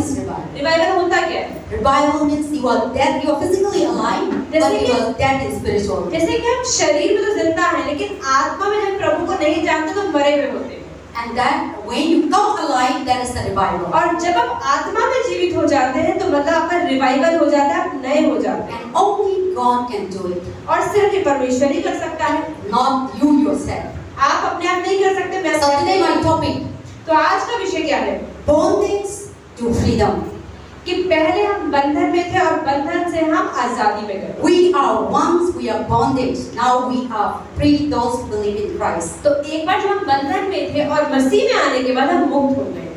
is revival? Revival होता क्या है? Revival means you are dead, you are physically alive, but you are dead in spiritual. जैसे कि हम शरीर में तो जिंदा हैं, लेकिन आत्मा में जब प्रभु को नहीं जानते तो मरे हुए होते हैं। And that when you come alive, that is the revival. और जब आप आत्मा में जीवित हो जाते हैं तो मतलब आपका रिवाइवल हो जाता है, आप नए हो जाते हैं। And only God can do it, और सिर्फ ये परमेश्वर ही कर सकता है, not you yourself. आप अपने आप नहीं कर सकते। मैं So today my topic, तो आज का विषय क्या है? bondage to freedom. कि पहले हम बंधन में थे और बंधन से हम आजादी में गए। We are once we are bondage, now we are free, those who believe in Christ. तो एक बार जब हम बंधन में थे और मसीह में आने के बाद हम मुक्त हो गए।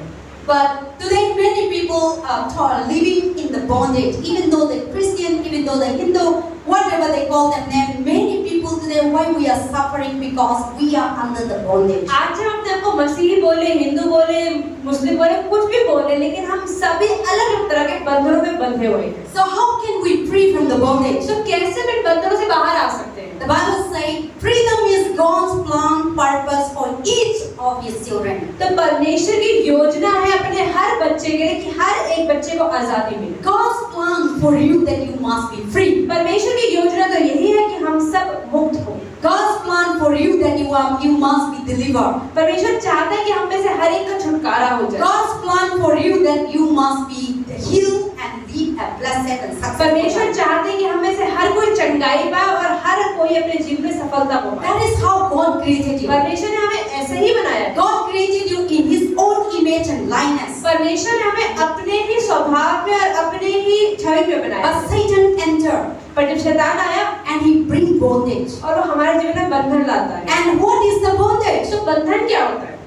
But today many people are living in the bondage, even though they're Christian, even though they're Hindu, whatever they call them name. Many people today, why we are suffering, because we are under the bondage. आज जब अपने आपको मसीही बोले, हिंदू बोले, मुस्लिम बोले, कुछ भी बोले, लेकिन हम सभी अलग तरह के बंधनों में बंधे हुए हैं। So how can we free from the bondage? तो कैसे इन बंधनों से बाहर आ सकते हैं? The Bible says freedom is God's plan, purpose for each of His children. तो परमेश्वर की योजना है अपने हर बच्चे के लिए कि हर एक बच्चे को आजादी मिले। God's plan for you that you must be free. परमेश्वर की योजना तो यही है कि हम सब मुक्त हो। God's plan for you that you must be delivered. परमेश्वर चाहता है कि हम में से हर एक का छुटकारा हो जाए। God's plan for you that you must be healed and live a blessed and successful परमेश्वर life. चाहते हैं कि हम में से हर कोई चंगाई पाए और हर कोई अपने जीवन में सफलता पाए। That is how God created you. परमेश्वर ने हमें ऐसे ही बनाया। God created you in His own image and likeness. परमेश्वर ने हमें अपने ही स्वभाव में और अपने ही छवि में बनाया। But Satan entered पर जब शैतान आया and he bring bondage. और वो हमारे जीवन में बंधन लाता है। And what is the bondage? तो बंधन क्या होता है?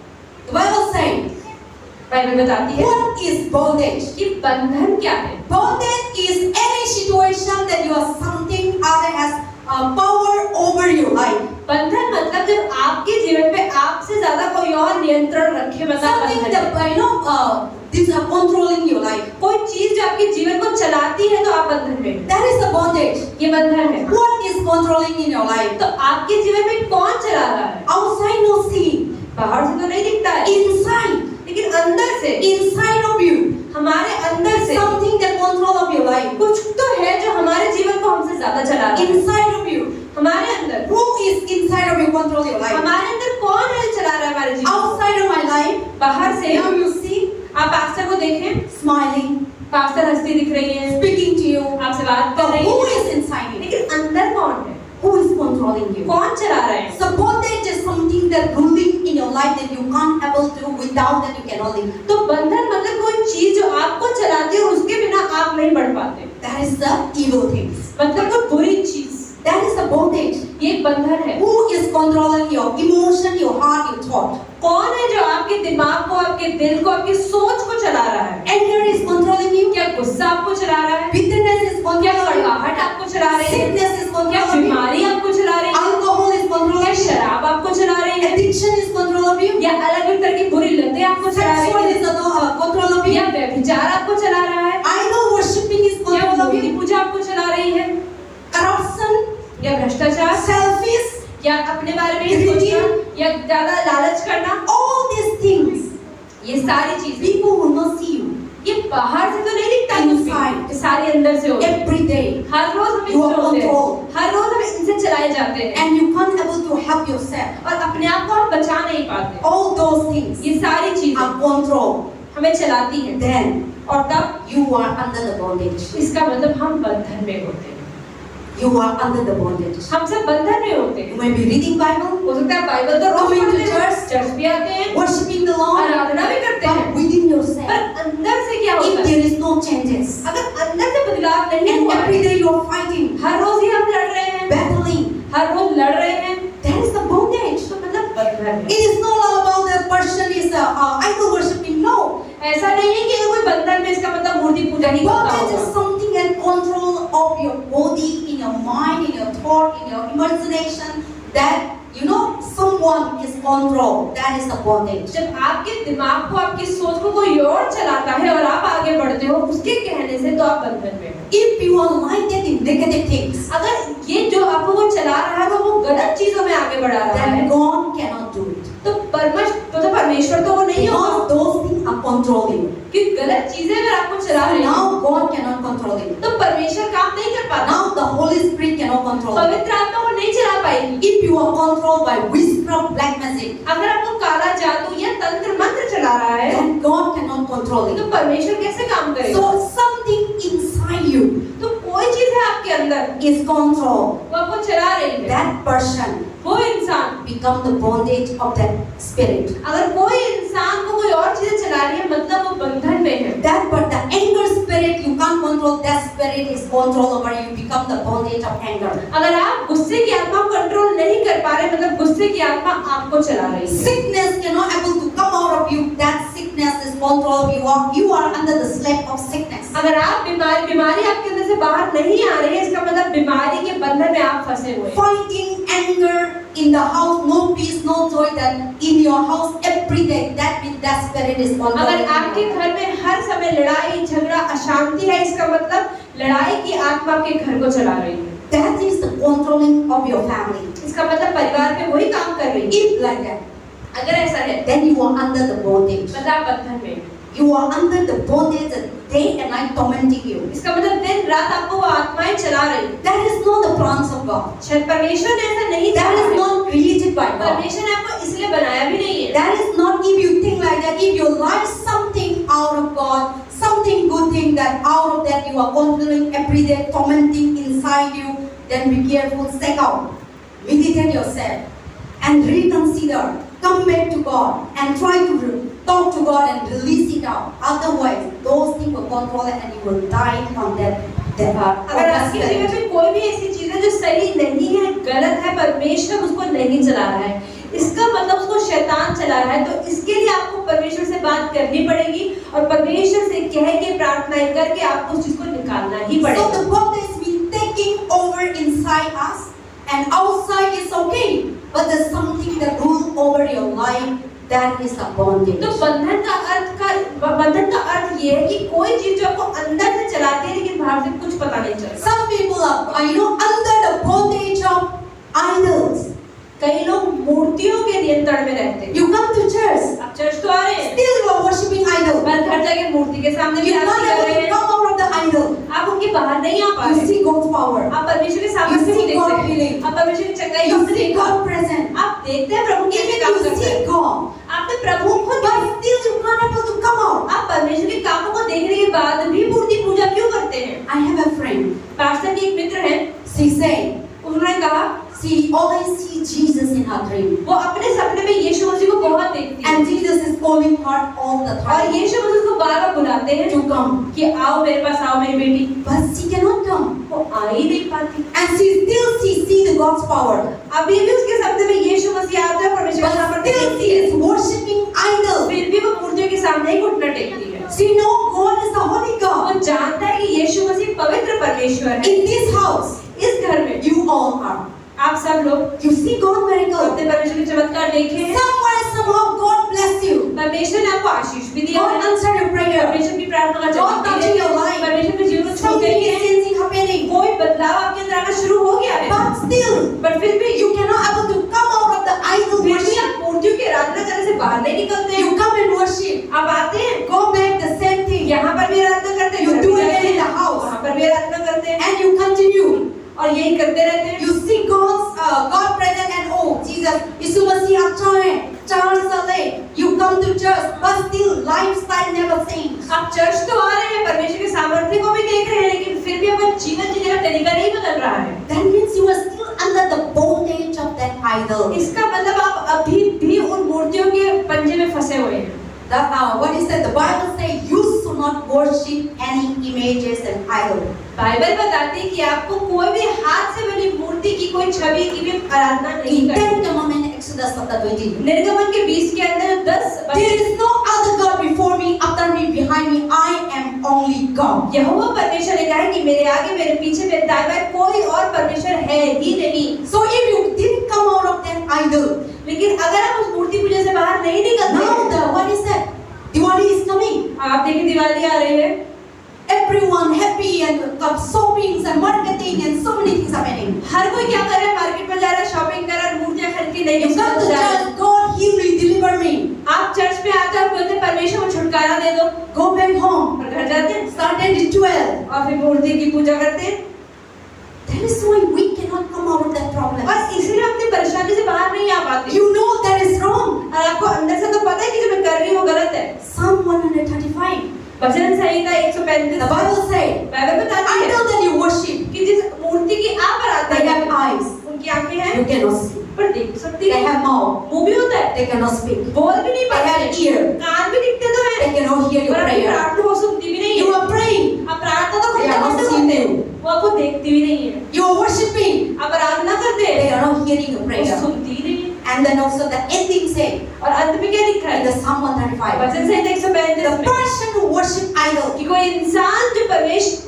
The Bible says, बाइबल बताती है what is bondage? कि बंधन क्या है? Bondage is any situation that you are something other has power over your life. बंधन मतलब जब आपके जीवन पे आपसे ज्यादा कोई और नियंत्रण रखे, मतलब Something बंधन है। that these are controlling your life. कोई चीज जो आपके जीवन को चलाती है तो आप बंधन में हैं। That is the bondage. ये बंधन है। What is controlling in your life? तो आपके जीवन में कौन चला रहा है? Outside no see. बाहर से तो नहीं दिखता है, Inside. लेकिन अंदर से, Inside of you. हमारे अंदर से Something that control of your life. कुछ तो है जो हमारे जीवन को हमसे ज्यादा चला रहा है। Inside of you. हमारे अंदर Who is inside of you control your life? हमारे अंदर कौन है चला रहा है हमारे जीवन को? Outside of my life. बाहर से Now you see आप पास्टर को देखें, smiling, पास्टर हंसती दिख रही है, speaking to you. आपसे बात कर But रही who है, is inside you? लेकिन अंदर कौन है? Who is controlling you? कौन चला रहा है? So bondage is something that ruling in your life that you can't able to, without that you cannot live. तो बंधन मतलब कोई चीज जो आपको चलाती है उसके बिना आप नहीं बढ़ पाते। That is the evil things. मतलब कोई बुरी चीज, That is the bondage. ये एक बंधन है। Who is controlling your emotion, your heart, your thought? कौन है जो आपके दिमाग को, आपके दिल को, आपकी सोच को चला रहा है? Anger is controlling you. क्या गुस्सा आपको चला रहा है? Bitterness is क्या controlling you. कड़वाहट आपको चला रही है? Sickness is क्या controlling you. बीमारी आपको चला रही है? Alcohol is क्या controlling you. शराब आपको चला रही है? Addiction is controlling you. या अलग अलग तरह की बुरी लतें आपको चला रही Sexual है? is controlling या you. व्यभिचार आपको चला रहा है? Idol worshiping is या controlling मूर्ति you. पूजा आपको चला रही है? Corruption, या भ्रष्टाचार, selfish, या अपने बारे में ही सोचना, या ज्यादा लालच करना, all these things. ये सारी चीजें People will not see you. ये बाहर से तो नहीं दिखता कुछ भी, Inside. ये सारी अंदर से होती है। Every day. हर रोज हम You are इनसे होते हैं, controlled. हर रोज हम इनसे चलाए जाते हैं And you can't able to help yourself. और अपने आप को हम बचा नहीं पाते। All those things ये सारी चीजें are controlled. हमें चलाती हैं Then और तब you are under the bondage. इसका मतलब हम बंधन में होते हैं। You are under the bondage. हम सब बंधन में होते हैं। You may be reading Bible, हो सकता है बाइबल तो रोज Coming to पढ़ते हैं, church. चर्च भी आते हैं, worshiping the Lord, आराधना भी करते हैं, but within yourself, पर अंदर से क्या होता if है? there is no changes, अगर अंदर से बदलाव नहीं and हुआ every है, day you are fighting, हर रोज ही हम लड़ रहे हैं, battling, हर रोज लड़ रहे हैं, that is the bondage. तो मतलब बंधन है। It is not all about the person is idol worshiping. No, ऐसा नहीं है कि कोई बंधन में इसका मतलब मूर्ति पूजा ही करता bondage is होगा। something that control of your body, in your mind, in your thought, in your imagination. That someone is control. That is the bondage. जब आपके दिमाग को, आपकी सोच को कोई और चलाता है और आप आगे बढ़ते हो उसके कहने से, तो आप बंधन में हो। If you are minded in negative things, अगर ये जो आपको वो चला रहा है वो गलत चीजों में आगे बढ़ा रहा then है, God cannot do it. तो परमेश्वर तो वो नहीं होगा, Because those things are control you. कि गलत चीजें अगर आपको चला So रही हैं, now God cannot control you. तो परमेश्वर काम नहीं कर पाता, Now the Holy Spirit cannot control you. पवित्र आत्मा को नहीं चला पाएगी। If you are controlled by witchcraft, black magic, अगर आपको काला जादू या तंत्र मंत्र चला रहा है, then God cannot control तो you. परमेश्वर कैसे काम करेगा? So something inside you तो कोई चीज है आपके अंदर, is controlled. वो आपको चला रही है। That person वो इंसान, become the bondage of that spirit. अगर कोई इंसान को कोई और चीजें चला रही है, मतलब वो बंधन में है। That but the anger spirit you can't control. That spirit is control over you. Become the bondage of anger. अगर आप गुस्से की आत्मा को कंट्रोल नहीं कर पा रहे, मतलब गुस्से की आत्मा आपको चला रही है। Sickness cannot able to come out of you. That sickness is control of you. You are under the slave of sickness. अगर आप बीमारी आपके अंदर से बाहर नहीं आ रही है, इसका मतलब बीमारी के बंधन में आप फंसे हुए हैं। Fighting anger in the house, no peace, no joy. That in your house every day. That means that spirit is control. अगर आपके घर में हर समय लड़ाई झगड़ा अशांति है, इसका मतलब लड़ाई की आत्मा आपके घर को चला रही है। That is the controlling of your family. इसका मतलब परिवार में वही काम कर रही है। If like that, अगर ऐसा है, then you are under the bondage. मतलब आप बंधन में, You are under the bondage that day and night tormenting you. इसका मतलब दिन रात आपको वो आत्माएं चला रही है। That is not the plans of God. शायद परमेश्वर ने ऐसा नहीं That चाहा is है। not created by God. परमेश्वर ने आपको इसलिए बनाया भी नहीं है। That is not, if you think like that, if you like something out of God, something good thing that out of that you are controlling every day, tormenting inside you, then be careful, step out, meditate yourself and reconsider, come back to God and try to talk to God and release it out. Otherwise, those things will control it and you will die from that. अगर आपके जीवन में कोई भी ऐसी चीज है जो सही नहीं है, गलत है, परमेश्वर उसको नहीं चला रहा है, इसका मतलब उसको शैतान चला रहा है, तो इसके लिए आपको परमेश्वर से बात करनी पड़ेगी और परमेश्वर से कह के प्रार्थनाएं करके आपको उस चीज को निकालना ही पड़ेगा। So the God has been taking over inside us and outside is okay, but there's something that rule over your life. That is a bondage. तो बंधन का अर्थ ये है कि कोई चीज जो आपको अंदर से चलाती है लेकिन बाहर से कुछ पता नहीं चलता। Some people are, under the bondage of idols. कई लोग मूर्तियों के नियंत्रण में रहते हैं। You come to church, आप चर्च तो आ रहे हैं, still you are worshiping idols. पर घर जाके मूर्ति के सामने भी You आरती can't कर able रहे to हैं, come out of the idol. आप उनके बाहर नहीं आ पा You रहे। see God's power. आप परमेश्वर के सामने You से see देखते God हैं, healing. आप परमेश्वर की चंगाई You को see देखते God हैं, present. आप देखते हैं प्रभु कैसे Even काम you करते see हैं, God, आपने प्रभु को but still you can't able to come out. आप परमेश्वर के कामों को देखने के बाद भी मूर्ति पूजा क्यों करते हैं? I have a friend. Pastor की एक मित्र है, She said, उन्होंने कहा she always see Jesus in her dream. वो अपने सपने में यीशु मसीह को बहुत देखती है And Jesus is calling her all the और time यीशु मसीह को बार बार बुलाते हैं to come. कि आओ मेरे पास, आओ मेरी बेटी। But she cannot come. वो आ ही नहीं पाती। And she see the God's power. अभी भी उसके सपने में यीशु मसीह आता है, परमेश्वर के सामने But still टेकती she है, is worshipping idols. फिर भी वो मूर्तियों के सामने ही घुटना टेकती है। She knows God is the holy God. वो जानता है कि यीशु मसीह पवित्र परमेश्वर है। In this house, इस घर में you all are. आप सब लोग You see God miracle. अपने परमेश्वर के चमत्कार देखे हैं। Somewhere, somehow, God bless you. परमेश्वर ने आपको आशीष भी दिया God है, answer your prayer. परमेश्वर की प्रार्थना का God जवाब भी touching दिया your है, life. परमेश्वर के जीवन को छू Something गई is है, changing happening. कोई बदलाव आपके अंदर आना शुरू हो गया है, But still, पर फिर भी you cannot able to come out of the idol फिर भी worship. आप मूर्तियों की आराधना करने से बाहर नहीं निकलते हैं। You come and worship. आप आते हैं, Go back the same thing. यहाँ पर भी आराधना करते हैं, You घर do भी it जाते in the हैं, house. वहाँ पर भी आराधना करते हैं And you continue. और यही करते रहते हैं। You see God present and oh Jesus, यीशु मसीह अच्छा है, चार साल है. You come to church, but still lifestyle never change. आप चर्च तो आ रहे हैं, परमेश्वर के सामर्थ्य को भी देख रहे हैं, लेकिन फिर भी आपका जीवन जीने का तरीका नहीं बदल रहा है। That means you are still under the bondage of that idol. इसका मतलब आप अभी भी उन मूर्तियों के पंजे में फंसे हुए हैं। What is that? The Bible says you should not worship any images and idols. Bible बताती है कि आपको कोई भी हाथ से बनी मूर्ति की कोई छवि की भी आराधना नहीं In करनी। 10 Commandments, Exodus chapter 20. निर्गमन के 20 के अंदर 10 There is no other God before me, after me, behind me. I am only God. यहोवा परमेश्वर ने कहा है कि मेरे आगे, मेरे पीछे, मेरे दाएं बाएं कोई और परमेश्वर है ही नहीं। So if you didn't come out of that idol, लेकिन अगर आप उस मूर्ति पूजा से बाहर नहीं निकलते, now what is that? Diwali is coming. आप देखिए दिवाली आ रही है, Everyone happy and shopping and marketing and so many things happening. हर कोई क्या कर रहा है, मार्केट में जा रहा है, शॉपिंग कर रहा है, मूर्तियां खरीद के नहीं You come to church, God heal me, deliver me. आप चर्च में आते और बोलते परमेश्वर को छुटकारा दे दो, go back home, और घर जाते हैं start a ritual. और फिर मूर्ति की पूजा करते हैं। That is why we cannot come out of that problem. और इसलिए हम अपनी परेशानी से बाहर नहीं आ पाते। You know that is wrong. और आपको अंदर से तो पता है कि जो मैं कर रही हूँ वो गलत है। Psalm 135. Bhajan Samhita 135 The Bible says, Bible बताती है until then you worship, कि जिस मूर्ति की आप they आराधना have करते हैं, eyes, उनकी आंखें हैं you cannot see. पर देख तो सकती They है, have mouth, मुंह भी होता है, they cannot speak. बोल भी नहीं They पाते have हैं, ear, कान भी दिखते तो हैं, they cannot hear your पर अपनी prayer. प्रार्थना वो सुनती भी नहीं You है। are praying, आप प्रार्थना तो they करते are not करते seeing होते हैं, you. वो आपको देखती भी नहीं है। You are worshiping, आप आराधना करते they हैं, are not hearing your वो prayer. सुनती ही नहीं है। And then also the ending say, और अंत में क्या लिखा in है? the Psalm 135, bhajan Samhita 135 the में person who worship idol, कि कोई इंसान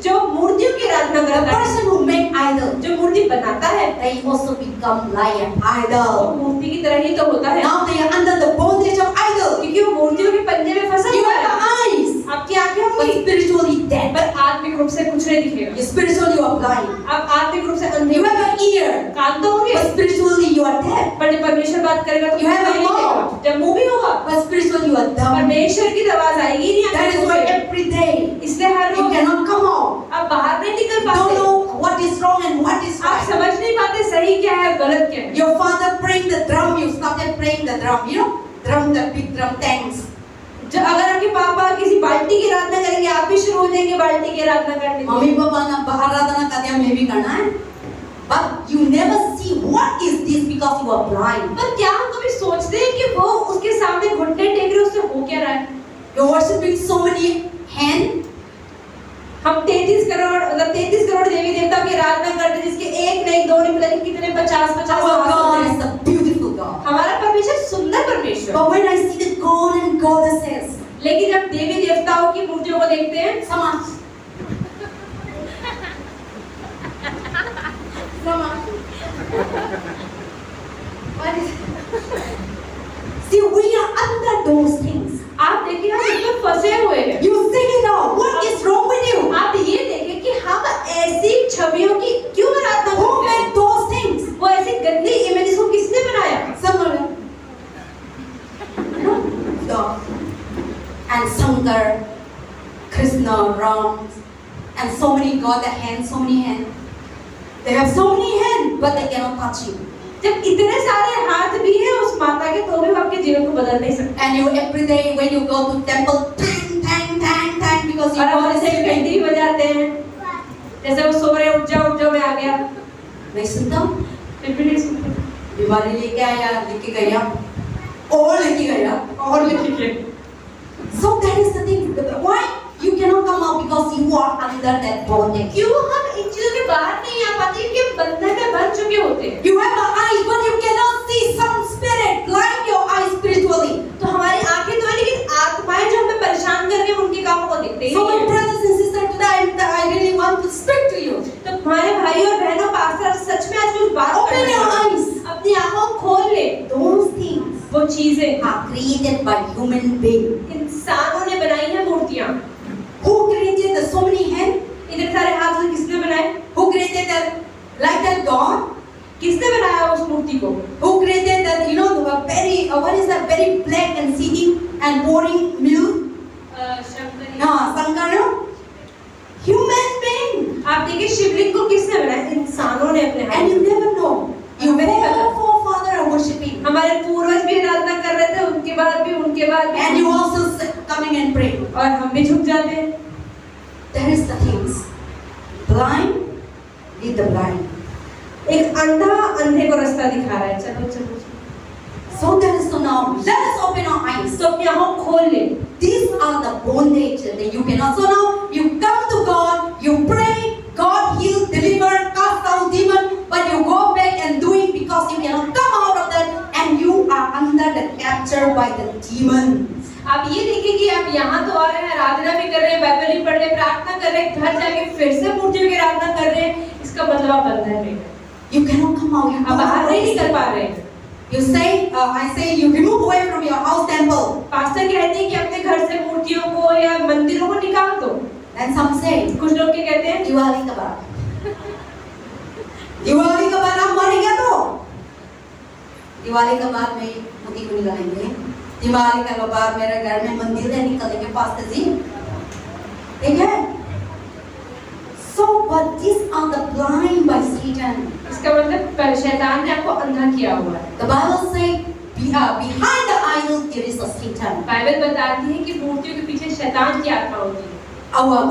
जो मूर्तियों की आराधना the करता है, person who make idol, जो मूर्ति बनाता है, they also become like an वो idol. मूर्ति की तरह ही तो होता है, Now they are under the bondage of idol. क्योंकि वो मूर्तियों के पंजे में फंसा You हुआ have है। eyes, आपकी आंखें but होंगी, spiritually dead. पर आत्मिक रूप से कुछ नहीं दिखेगा। You spiritually you are blind. आप आत्मिक रूप से अंधे You हो, have an ear, कान तो होंगे, but spiritually you are dead. पर जब परमेश्वर बात करेगा तो You have a सुनाई नहीं देगा। mouth. जब मुंह भी होगा, But spiritually you are dumb. परमेश्वर की आवाज आएगी नहीं That आपके is मुंह why से। every day इसलिए हर you rose cannot come out. आप बाहर नहीं निकल You don't पाते, know what is wrong and what is आप right. समझ नहीं पाते सही क्या है गलत क्या है। Your father playing the drum, you started playing the drum. You know, drum, the big drum, thanks. जो अगर आपके पापा किसी बाल्टी की आराधना करेंगे, आप भी शुरू हो जाएंगे बाल्टी की आराधना करने। मम्मी पापा ना बाहर आराधना करते हैं, हमें भी करना है. But you never see what is this because you are blind. पर क्या हम कभी सोचते हैं कि वो उसके सामने घुटने टेक रहे, उससे हो क्या रहा है? You're worshiping so many hands. हम 33 करोड़ देवी देवताओं की आराधना करते हैं, जिसके एक नहीं दो नहीं पता नहीं कितने 50 Our God हाथ is हैं। a beautiful God. हमारा परमेश्वर सुंदर परमेश्वर। But when I see the God and goddesses, लेकिन जब देवी देवताओं की मूर्तियों को देखते हैं, Sama. What is See, we are under those things. आप देखिए हम इसमें फंसे हुए हैं। You think it out. What is wrong with you? आप ये देखें कि हम ऐसी छवियों की क्यों आराधना Who करते हैं? made those things? वो ऐसी गंदी इमेजेस को किसने बनाया? Someone. No. The and Shankar, Krishna, Ram, and so many God the hands, so many hands. They have so many hands, but they cannot touch you. जब इतने सारे हाथ भी हैं उस माता के, तो भी वो आपके जीवन को बदल नहीं सकते। And you every day when you go to temple, tang, tang, tang, tang, because you और God हम is ऐसे घंटी भी बजाते हैं, जैसे वो सो रहे उठ जाओ मैं आ गया, नहीं सुनता फिर भी नहीं सुनते। बीमारी लेके आया, लेके गया, और लेके गया, और लेके गया. So that is the thing. Why you cannot come out because you are under that bondage. क्यों हम इन चीजों के बाहर नहीं आ पाते? क्योंकि बंधन में बंध चुके होते हैं। You have an eyes, but you cannot see some spirit blind your eyes spiritually. तो हमारी आंखें तो है, लेकिन आत्माएं जो हमें परेशान कर रही हैं उनके कामों को देखते ही So नहीं my हैं। brothers and sisters, today I really want to speak to you. तो हमारे भाई और बहनों, पास्टर सच में आज कुछ बात Open करना your चाहते हैं। eyes. अपनी आंखों को खोल ले। Those things वो चीजें are created by human being. इंसानों ने बनाई हैं मूर्तियां। Who created the so many hands? इतने सारे हाथ से किसने बनाए? Who created that like that God? किसने बनाया उस मूर्ति को? Who created that, you know, the very what is that very black and sitting and pouring milk? Shankar. No, Shankar, no? Human being. आप देखिए शिवलिंग को किसने बनाया? इंसानों ने अपने हाथ And you never know. You हमें नहीं पता। forefather are worshiping. हमारे पूर्वज भी आराधना कर रहे थे, उनके बाद भी And you also coming and pray. और हम भी झुक जाते हैं। That is the things. Blind lead the blind. एक अंधा अंधे को रास्ता दिखा रहा है। चलो चलो चलो। So that is so now. Let us open our eyes. तो अपनी आंखों को खोल ले। These are the bondage that you cannot. So now you come to God, you pray, God heal, deliver, cast out demon, but you go back and do it because you cannot come out of that, and you are under the capture by the demons. आप ये देखिए कि आप यहाँ तो आ रहे हैं, आराधना भी कर रहे हैं, बाइबल भी पढ़ रहे हैं, प्रार्थना कर रहे हैं, घर जाके फिर से मूर्तियों की आराधना कर रहे हैं। इसका मतलब आप बंधन में हैं। You cannot come out. You आप बाहर नहीं निकल पा रहे हैं। You say, I say, you remove away from your house temple. Pastor कहते हैं कि अपने घर से मूर्तियों को या मंदिरों को निकाल दो। And some say, कुछ लोग क्या कहते हैं? दिवाली का बाद. दिवाली का बाद आप मरेंगे तो दिवाली का बाद में मूर्ति को निकालेंगे. दिवाली का बाद मेरे घर में मंदिर है निकलेंगे पास्टर जी, ठीक है? So, but these are the blind by Satan. इसका मतलब शैतान ने आपको अंधा किया हुआ है। The Bible says, behind the idol there is a Satan. Bible बताती है कि मूर्तियों के पीछे शैतान की आत्मा होती है।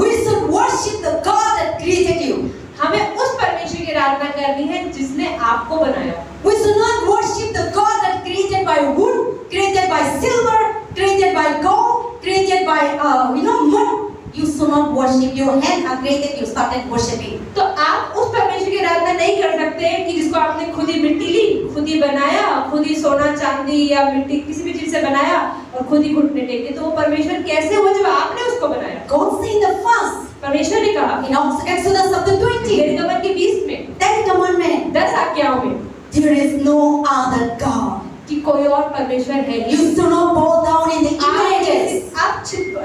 We should worship the God that created you. हमें उस परमेश्वर की आराधना करनी है जिसने आपको बनाया। We should not worship the God that created by wood, created by silver, created by gold, created by mud. You should not worship. Your hands are created. You started worshiping. तो आप उस परमेश्वर की आराधना नहीं कर सकते कि जिसको आपने खुद ही मिट्टी ली, खुद ही बनाया, खुद ही सोना चांदी या मिट्टी किसी भी चीज से बनाया और खुद ही घुटने टेके। तो वो परमेश्वर कैसे हुआ जब आपने उसको बनाया? God said in the first. परमेश्वर ने कहा In Exodus chapter 20. निर्गमन के 20 में 10 commandments. 10 आज्ञाओं में There is no other God. कि कोई और परमेश्वर है You नहीं। should not bow down in the images. आप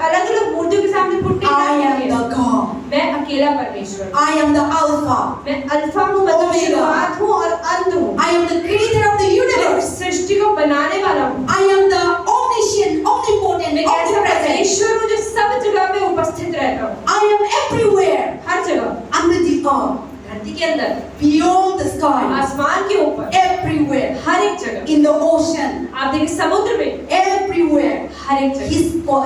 अलग-अलग मूर्तियों के सामने घुटने I am the God. मैं अकेला परमेश्वर। I am the Alpha. मैं अल्फा हूँ, मतलब Omega. शुरुआत हूँ और अंत हूँ। I am the creator of the मैं universe. सृष्टि को बनाने वाला हूँ। I am the omniscient, omnipotent, मैं ऐसा omnipresent. परमेश्वर हूँ जो सब जगह में उपस्थित रहता हूँ। I am everywhere हर जगह, under the earth, धरती के अंदर, beyond the sky, आसमान के ऊपर, everywhere, हर एक जगह। in the ocean, आप देखिए समुद्र में, everywhere. हर एक जगह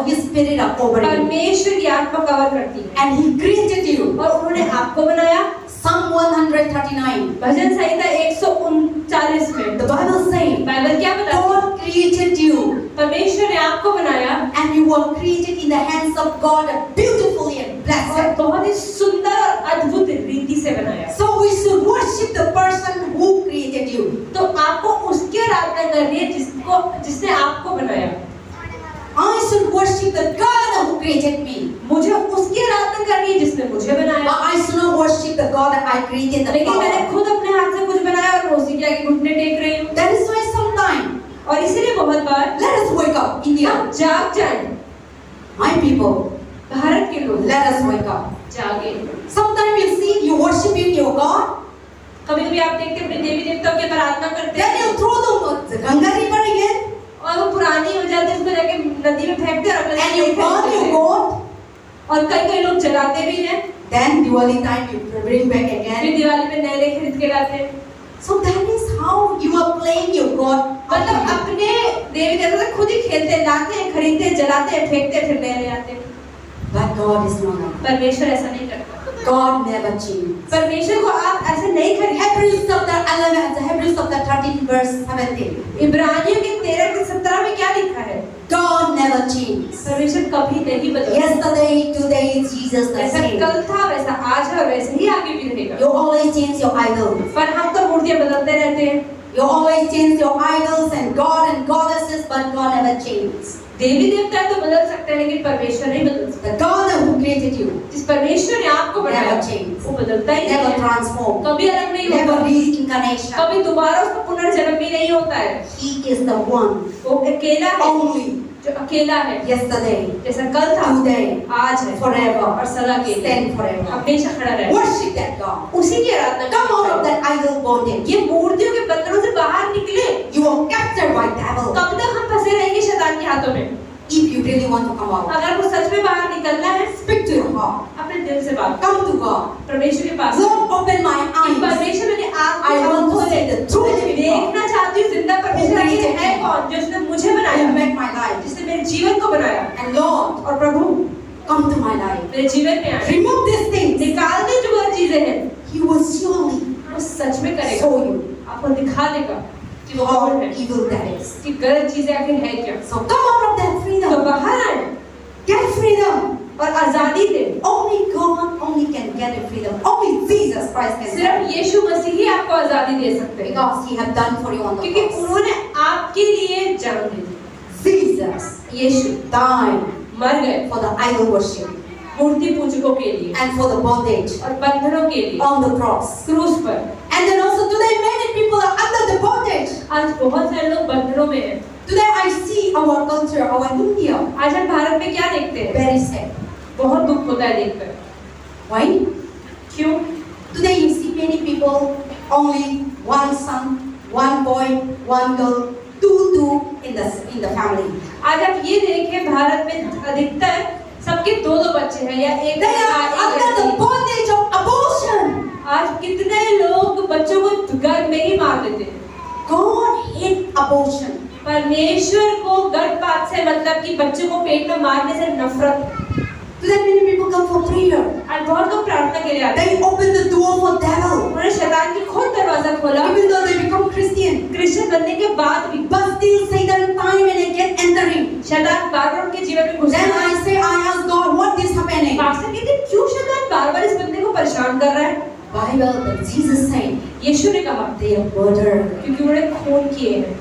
His spirit are covering you. परमेश्वर की आत्मा कवर करती है। And He created you. और उन्होंने आपको बनाया। Psalm 139. भजन संहिता 139 में The Bible says, बाइबल क्या बताती है? God created you. परमेश्वर ने आपको बनाया And you were created in the hands of God beautifully and और blessed. बहुत ही सुंदर और अद्भुत रीति से बनाया। So we should worship the person who created you. तो आपको उसकी आराधना करनी है जिसने आपको बनाया। I should worship the God who created me. मुझे उसकी आराधना करनी है जिसने मुझे बनाया। But I should not worship the God that I created. The लेकिन मैंने Father. खुद अपने हाथ से कुछ बनाया और मैं उसी के आगे घुटने टेक रही हूँ। That is why sometimes और इसीलिए बहुत बार let us wake up, India. हम जाग जाएं। My people, भारत के लोग let us wake up. जागे। Sometimes you see you worshiping your God, कभी-कभी आप देखते हैं अपने देवी देवताओं की आराधना करते then हैं you throw the Ganga river again, और वो पुरानी हो जाती है, उसको जाके नदी में फेंकते हैं और अगले and दिन you burn your फेंकते हैं। goat. और कई लोग जलाते भी हैं। Then Diwali time you bring back फिर again. दिवाली में नए खरीद के लाते हैं। So that is how you are playing your God. मतलब अपने देवी देवता से खुद ही खेलते हैं, लाते हैं, खरीदते हैं, जलाते हैं, फेंकते हैं, फिर नए ले आते हैं। But God is not like that. परमेश्वर ऐसा नहीं करता। God never changes. परमेश्वर को आप ऐसे नहीं खरीद। Hebrews chapter 11, Hebrews chapter 13 verse 17. इब्रानियों के 13 के 17 में क्या लिखा है? God never changes. परमेश्वर कभी नहीं बदलता। Yesterday, today, Jesus the ऐसा same. कल था, वैसा आज है और वैसे ही आगे भी रहेगा। You always change your idols. पर हम तो मूर्तियां बदलते रहते हैं। You always change your idols and God and goddesses, but God never changes. देवी देवता तो बदल सकते हैं लेकिन परमेश्वर नहीं बदल सकता। The God who created you जिस परमेश्वर ने आपको बनाया never changes. वो बदलता ही Never नहीं है। transform. कभी अलग नहीं Never होता, reincarnation. कभी दोबारा उसका पुनर्जन्म भी नहीं होता है। He is the one वो अकेला है, only जो अकेला है, yesterday, जैसा कल था, today, आज है, forever, और सदा के लिए stand forever. हमेशा खड़ा रहे। Worship that God. उसी की आराधना Come out of करें। that idol bondage. ये मूर्तियों के बंधनों से बाहर निकले। You are captured by devil. कब तक हम फंसे रहेंगे शैतान के हाथों में? If you really want to come out, अगर वो सच में बाहर निकलना है, speak to your heart. अपने दिल से बात Come to God. परमेश्वर के पास। Lord, open my eyes. परमेश्वर मैंने I want to see the true living God. देखना चाहती हूँ जिंदा परमेश्वर आखिर है कौन, जो उसने मुझे You बनाया, make my life. जिसने मेरे जीवन को बनाया। And Lord, और प्रभु come to my life. मेरे जीवन में आए, Remove these things. निकाल दे जो गलत चीजें हैं। He will surely वो सच में करेगा, show you आपको दिखा देगा कि वो how कौन है, evil that is. कि गलत चीजें आखिर है क्या। So come out of that तो freedom. बाहर आए Get freedom. और आजादी दे। Only God only can get a freedom. Only Jesus Christ can. सिर्फ यीशु मसीह ही आपको आजादी दे सकते हैं, Because He have done for you on the क्योंकि cross. उन्होंने आपके लिए जान दी थी। Jesus यीशु died मर गए for the idol worship मूर्ति पूजकों के लिए and for the bondage और बंधनों के लिए on the cross. क्रूस पर। And then also today many people are under the bondage. आज बहुत सारे लोग बंधनों में हैं। Today I see our culture, our India, आज हम भारत में क्या देखते हैं? very sad. बहुत दुख होता है देखकर। Why? क्यों? Today you see many people only one son, one boy, one girl, two in the family. आज आप ये देखें भारत में अधिकतर सबके दो बच्चे हैं या एक They are under the bondage of abortion. आज कितने लोग बच्चों को गर्भ में ही मार देते हैं। God hates abortion. परमेश्वर को गर्भपात से मतलब कि बच्चों को पेट में मारने से नफरत है। Today many people come for prayer. आज बहुत लोग प्रार्थना के लिए आते हैं। They open the door for devil. उन्होंने शैतान की खुद दरवाजा खोला। Even though they become Christian, Christian बनने के बाद भी but still Satan time and again entering. शैतान बार-बार उनके जीवन में घुसता Then है। I ask God, what is happening? Pastor कहते हैं क्यों शैतान बार-बार इस बंदे को परेशान कर रहा है? Bible, but Jesus said, यीशु ने कहा they are murdered. क्योंकि उन्होंने खून किए हैं।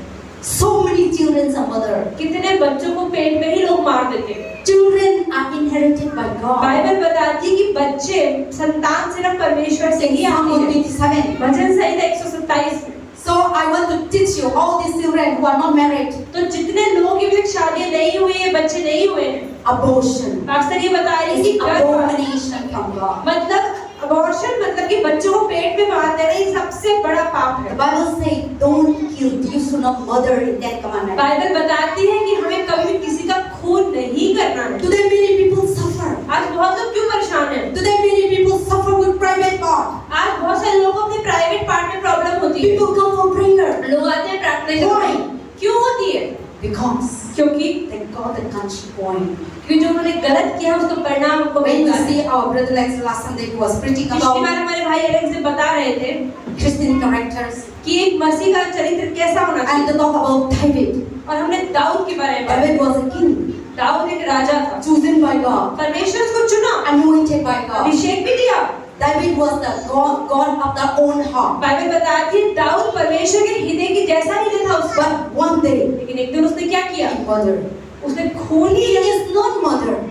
So many children are murdered. कितने बच्चों को पेट में ही लोग मार देते हैं। Children are inherited by God. Bible बताती है कि बच्चे संतान सिर्फ परमेश्वर से ही Psalm आती है। 127. भजन संहिता 127 में। So I want to teach you all these children who are not married. तो जितने लोग की भी शादी नहीं हुई है, बच्चे नहीं हुए हैं, Abortion पास्टर ये बता रही is है कि abomination from God. मतलब अबॉर्शन मतलब कि बच्चों को पेट में मार देना ये सबसे बड़ा पाप The है। Bible says, don't kill. You should not murder in that commandment. Bible बताती है कि हमें कभी भी किसी का खून नहीं करना है। Today many people suffer. आज बहुत लोग क्यों परेशान हैं? Today many people suffer with private part. आज बहुत सारे लोगों को अपने प्राइवेट पार्ट में प्रॉब्लम होती है। People come for prayer. लोग आते हैं प्रार्थना Why? करने। क्यों होती है? Because क्योंकि they got the consequence. जो उन्होंने गलत किया उसका परिणाम उनको When मिलता you है। see our brother Alex last Sunday, he was preaching पिछली बार about हमारे भाई एलेक्स से बता रहे थे Christian characters कि एक मसीह का चरित्र कैसा होना and चाहिए to talk about David. और हमने दाऊद के बारे में David was a king, Dawood एक राजा था, chosen by God, परमेश्वर उसको चुना, anointed by God. अभिषेक भी दिया। David was the God of their own heart. Bible बताती है दाऊद परमेश्वर के हृदय की जैसा हृदय था उसका, But one day, लेकिन एक दिन उसने क्या किया? he murdered. उसने खून He किया। is not murdered,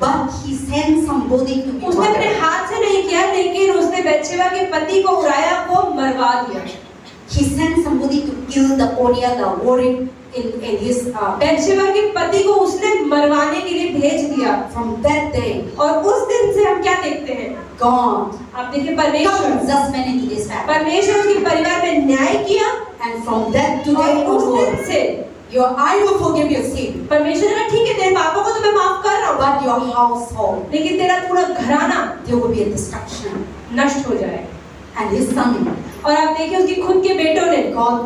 but he sent somebody to be उसने अपने murdered. हाथ से नहीं किया, लेकिन उसने बेतशेबा के पति को उड़ाया, वो मरवा दिया। He sent somebody to kill the Uriah, the warrior in his. बेतशेबा के पति को उसने मरवाने के लिए भेज दिया। From that day, और उस दिन से हम क्या देखते हैं? God आप देखिए परमेश्वर comes judgment into this family. परमेश्वर उसके परिवार में न्याय किया And from that today और उस दिन onward, से I will forgive your sin, परमेश्वर ने कहा ठीक है तेरे पापों को तो मैं माफ कर रहा हूँ, but your household, लेकिन तेरा पूरा घराना there will be a destruction. नष्ट हो जाए। And his son, और आप देखिए उसके खुद के बेटों ने God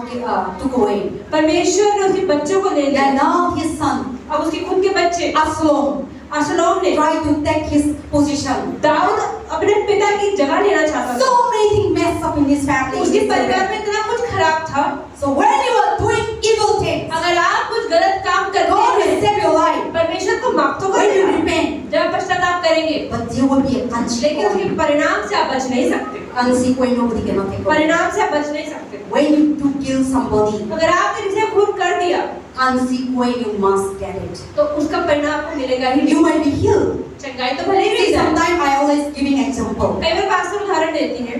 took away. परमेश्वर ने उसके बच्चों को ले लिया। And now his son, अब उसके खुद के बच्चे Absalom, अबशालोम ने tried to take his position. Dawood अपने पिता की जगह लेना चाहता था। So many things messed up in his family. उसके परिवार में इतना कुछ खराब था। So when you are doing evil things, अगर आप कुछ गलत काम करते God will हैं, save your life. परमेश्वर को माफ तो When you करेगा repent, जब पश्चाताप करेंगे, but there will be a लेकिन consequence. उसके परिणाम से आप बच नहीं सकते। Consequence nobody cannot take away. परिणाम से आप बच नहीं सकते। When you do kill somebody, अगर आपने किसी को खून कर दिया, consequence you must get it. तो उसका परिणाम आपको मिलेगा ही। You might be healed. चंगाई तो भले ही See, मिल जाए। sometimes I always giving example. कई बार पास्टर उदाहरण देती हैं।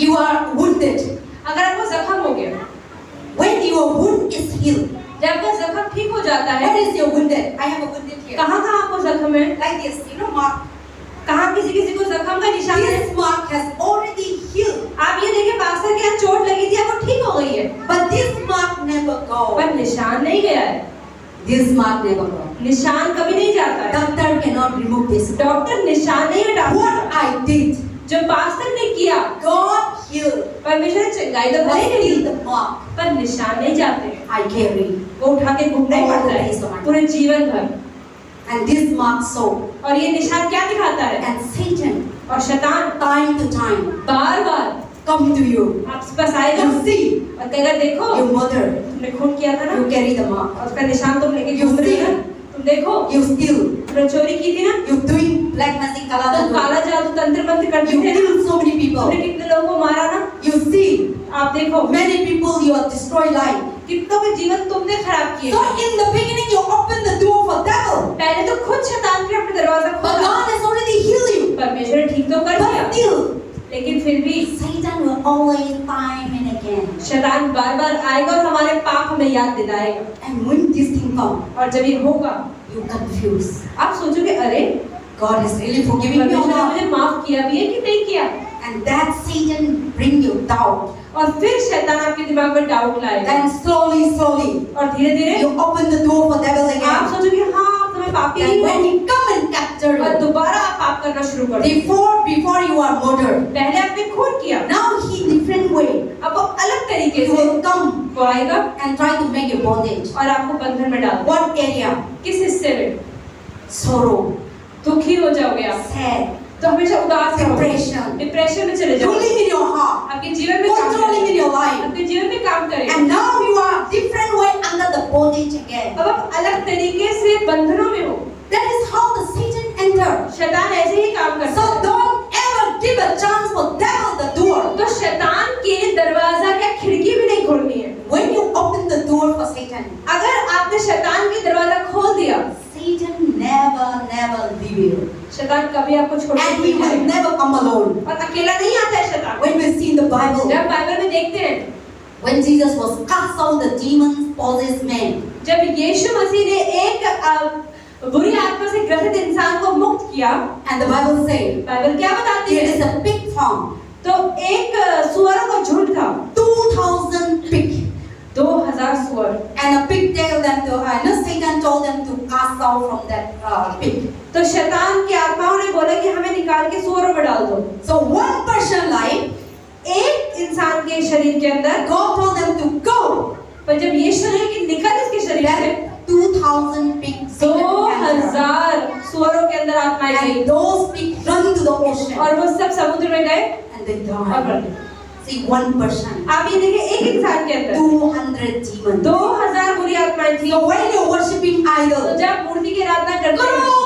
You are wounded. अगर आपको जख्म हो गया, When your wound is healed, जब आपका जख्म ठीक हो जाता है, where is your wounded? I have a wounded here. कहाँ आपको जख्म है? Like this, mark. कहाँ किसी को जख्म का निशान है? This mark has already healed, आप ये देखिए पास्टर के यहाँ चोट लगी थी, वो ठीक हो गई है, but this mark never goes. पर निशान नहीं गया है। This mark never goes. निशान कभी नहीं जाता है। Doctor cannot remove this. Doctor निशान नहीं हटा What सकता। I did, जो पास्टर ने किया, God healed. परमेश्वर ने चंगाई तो भले But he still the, the mark पर निशान नहीं जाते हैं। I carry, वो उठा के घूमना ही पड़ता है पूरे जीवन भर। and this mark so. और ये निशान क्या दिखाता है? And Satan, और शैतान time to time, बार-बार come to you. आपके पास आएगा You see, और कहेगा देखो your mother, तुमने खून किया था ना, you carry the mark. और उसका निशान तुम लेके You घूम रही हो ना, see. तुम देखो You steal, तुमने चोरी की थी ना, you doing black magic, तुम kalada. काला जादू तंत्र मंत्र करते You थे ना, killed so many people. तुमने कितने लोगों को मारा ना, You see, आप देखो many people you have destroyed life. कितनों के जीवन तुमने खराब किए। So in the beginning you open the door for devil, पहले तो खुद शैतान ने अपने दरवाजा but खोला, God has already healed you. परमेश्वर ने ठीक तो कर दिया, But still, लेकिन फिर भी Satan will always time and again. शैतान बार-बार आएगा और हमारे पाप हमें याद दिलाएगा। And when this thing comes, और जब ये होगा, you confuse. आप सोचोगे अरे God is really forgiving me or परमेश्वर ने not? मुझे माफ किया भी है कि नहीं किया? And that Satan bring you doubt. और फिर शैतान आपके दिमाग में डाउट लाएगा। Then slowly, और धीरे-धीरे you open the door for devil आप again. सोचोगे हाँ तुम्हें पापी Then नहीं when हो, he come and capture और you, दोबारा आप पाप करना शुरू कर दो। before you are murdered, पहले आपने खून किया, now he different way. अब वो अलग तरीके He से will come वो आएगा and try to make you bondage. और आपको बंधन में डाल देगा। What area? किस हिस्से में? Sorrow, दुखी हो जाओगे आप, sad, तो हमेशा उदास रहोगे, depression, डिप्रेशन में चले जाओगे, ruling in your heart, आपके जीवन में काम controlling in करेगा, your life. आपके जीवन में काम करेगा। And now you are different way under the bondage again. अब आप अलग तरीके से बंधनों में हो। That is how the Satan enter. शैतान ऐसे ही काम करता So है। don't ever give a chance for devil the door. तो शैतान के दरवाजा क्या खिड़की भी नहीं खोलनी है। When you open the door for Satan, अगर आपने शैतान की दरवाजा खोल दिया, Satan never leave you. शैतान कभी आपको छोड़ And के he नहीं will जाएगा। never come alone. और अकेला नहीं आता है शैतान। When we see in the Bible, जब बाइबल में देखते हैं, when Jesus was cast out the demons possessed man, जब यीशु मसीह ने एक बुरी आत्मा से ग्रसित इंसान को मुक्त किया, and the Bible says, Bible क्या बताती there है? is a pig farm, तो एक सुअरों का झुंड था, 2,000 pig. 2000 सुअर। And a pig tell them to, Satan told them to cast out from that pig. तो शैतान की आत्माओं ने बोला कि हमें निकाल के सुअरों में डाल दो। So one person life, एक इंसान के शरीर के अंदर, God told them to go. पर जब यीशु ने कि निकल इसके शरीर से, Then 2,000 pigs. 2000 सुअरों के अंदर आत्माएं गई And those pigs run into the ocean. और वो सब समुद्र में गए And they और मर died. गए। See, one person, आप ये देखिए, एक इंसान के अंदर 200 demons. 2000 बुरी आत्माएं थी। So when you're worshipping तो idol, जब मूर्ति की आराधना करते हैं,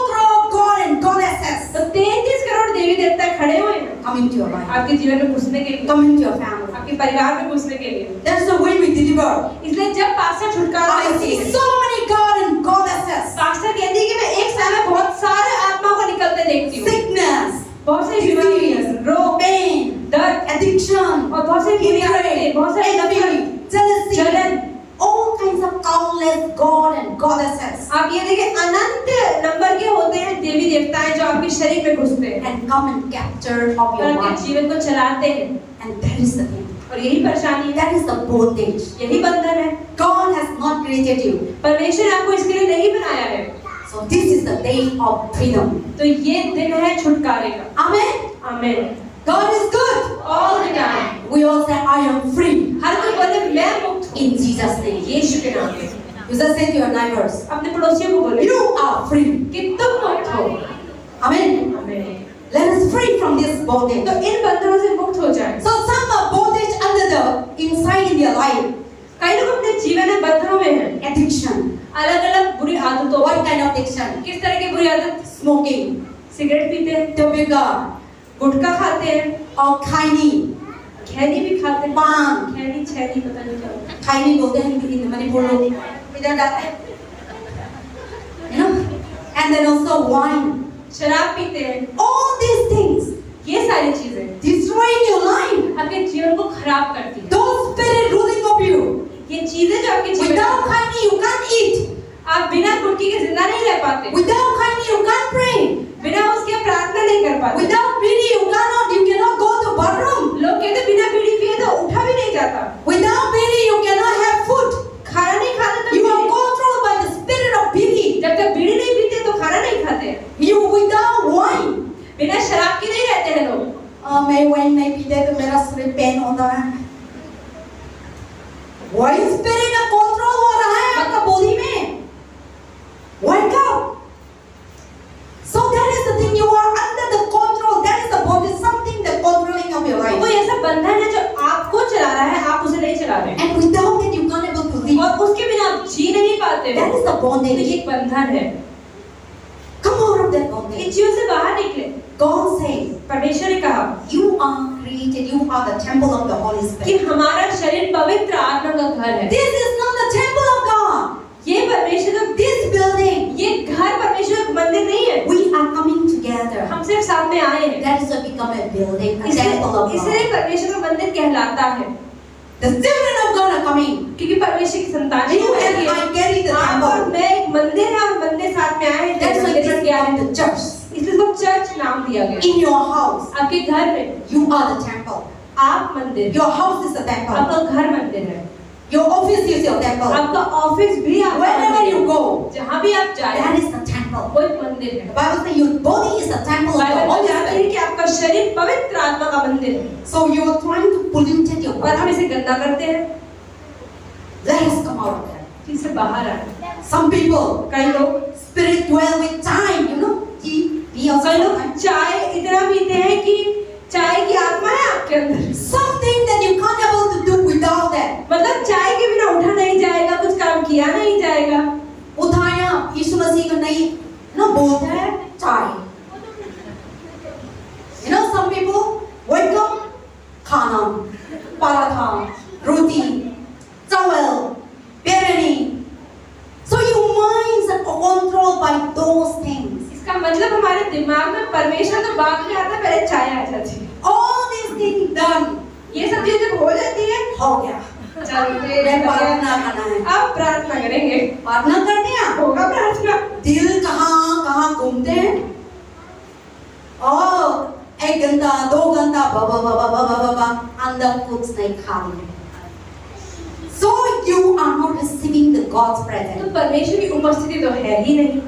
God and goddesses तो 33 करोड़ देवी देवता खड़े हुए हैं coming to your life, आपके जीवन में घुसने के लिए, coming to your family. आपके परिवार में घुसने के लिए। That's the way we deliver. इसलिए जब पास्टर छुटकारा I देती see है, so many God and goddesses, pastor कहती है कि मैं एक साल में बहुत सारे आत्माओं को निकलते देखती हूँ। sickness, बहुत सारी बीमारियां, disease, रोग, pain, दर्द addiction, और बहुत सारी बुरी आदतें, बहुत सारी नफरत, envy, jealousy, जलन। all kinds of countless God and goddesses आप ये देखिए, अनंत नंबर के होते हैं देवी देवताएं जो आपके शरीर में घुसते हैं and come and capture of और your आपके life. जीवन को चलाते हैं। And that is the thing. और यही परेशानी है, That is the bondage. यही बंधन है। God has not created you. परमेश्वर ने आपको इसके लिए नहीं बनाया है। So this is the day of freedom. तो ये दिन है छुटकारे का। Amen. आमीन। God is good. All the time। We all say, I am free. हर कोई बोले मैं मुक्त हूँ In Jesus' name. यीशु के नाम में। You just say to your neighbors, अपने पड़ोसियों को बोले you are free. कि तुम मुक्त हो। Amen. आमीन। Let us free from this bondage. तो इन बंधनों से मुक्त हो जाए। So some are bondage under the inside in their life. कई लोग अपने जीवन में बंधनों में हैं, Addiction. अलग-अलग बुरी आदतों What में। kind of addiction? किस तरह की बुरी आदत? Smoking, सिगरेट पीते हैं, tobacco, गुटखा खाते हैं, or खैनी. खैनी भी खाते हैं। पान. खैनी छैनी पता नहीं क्या होता है। खैनी बोलते हैं हिंदी मणिपुर लोग. इधर डालते हैं. You know? And then also wine. शराब पीते हैं। All these things ये सारी चीजें destroying your life. आपके जीवन को खराब करती हैं। Those spirit ruling of you. ये चीजें जो आपके जीवन Without में, खैनी you can't eat. आप बिना गुटकी के जिंदा नहीं रह पाते, Without khaini you can't pray. बिना उसके प्रार्थना नहीं कर पाते। Without bidi you cannot go to bathroom. लोग कहते बिना बीड़ी पिए तो उठा भी नहीं जाता। Without bidi you cannot have food. खाना नहीं खाते तो You are controlled by the spirit of बीड़ी. जब तक बीड़ी नहीं पीते तो खाना नहीं खाते। You without wine. बिना शराब के नहीं रहते हैं लोग। मैं वाइन नहीं पीते तो मेरा शरीर पेन होता है। वाइन स्पिरिट का कंट्रोल हो रहा है आपका बॉडी में। Wake up. So that is the thing, you are under the control. That is the body, something that controlling of your life. कोई ऐसा बंधन है जो आपको चला रहा है, आप उसे नहीं चला रहे। And without it you can't able to live. और उसके बिना आप जी नहीं पाते। That is the तो bondage. ये एक बंधन है। Come out of that in bondage. चीजों से बाहर निकले। God says, परमेश्वर ने कहा you are created, you are the temple of the Holy कि Spirit. हमारा शरीर पवित्र आत्मा का घर है। This is not the temple of God. ये परमेश्वर का, This building, ये घर परमेश्वर का मंदिर नहीं है। we are coming together. हम सिर्फ साथ में आए हैं। That is what become a building, a temple of इसलिए God. परमेश्वर का मंदिर कहलाता है, The children of God are coming. क्योंकि परमेश्वर की संतान You and I carry the आप और temple. मैं एक मंदिर है और मंदिर साथ में आए हैं। That's why मंदिर it बन is गया है। called the church. इसलिए इसको चर्च नाम दिया गया। In your house, आपके घर में you are the temple. आप मंदिर, Your house is a temple. आपका घर मंदिर है, Your office is your temple. आपका ऑफिस भी आपका Wherever मंदिर you है। go, जहाँ भी आप जाए that is the temple. वो एक मंदिर The है। Bible says your body is a temple of the Bible Holy बताती है Spirit. कि आपका शरीर पवित्र आत्मा का मंदिर है So you are trying to pollute your और हम body. इसे गंदा करते हैं। Let us come out of that. इससे बाहर आए। Some people, कई लोग spirit dwell with time, you know. We also कई लोग sometimes- चाय इतना पीते हैं कि चाय की आत्मा है आपके अंदर। something that you can't able to do without that. मतलब चाय के बिना उठा नहीं जाएगा, कुछ काम किया नहीं जाएगा। उठाया यीशु मसीह को नहीं ना बोलता है चाय। You know some people wake up खाना, पराठा, रोटी, चावल, biryani. So your minds are controlled by those things. इसका मतलब हमारे दिमाग में परमेश्वर तो बाद में आता है, पहले चाय आ जाती है। All these things done. ये सब चीजें जब हो जाती है, हो गया। चलते मैं प्रार्थना करना है। अब प्रार्थना करेंगे, प्रार्थना करते हैं। होगा प्रार्थना। दिल कहाँ घूमते हैं? और 1 घंटा 2 घंटा बाबा अंदर कुछ नहीं खा रहे। So you are not receiving the God's तो presence. परमेश्वर की उपस्थिति तो है ही नहीं,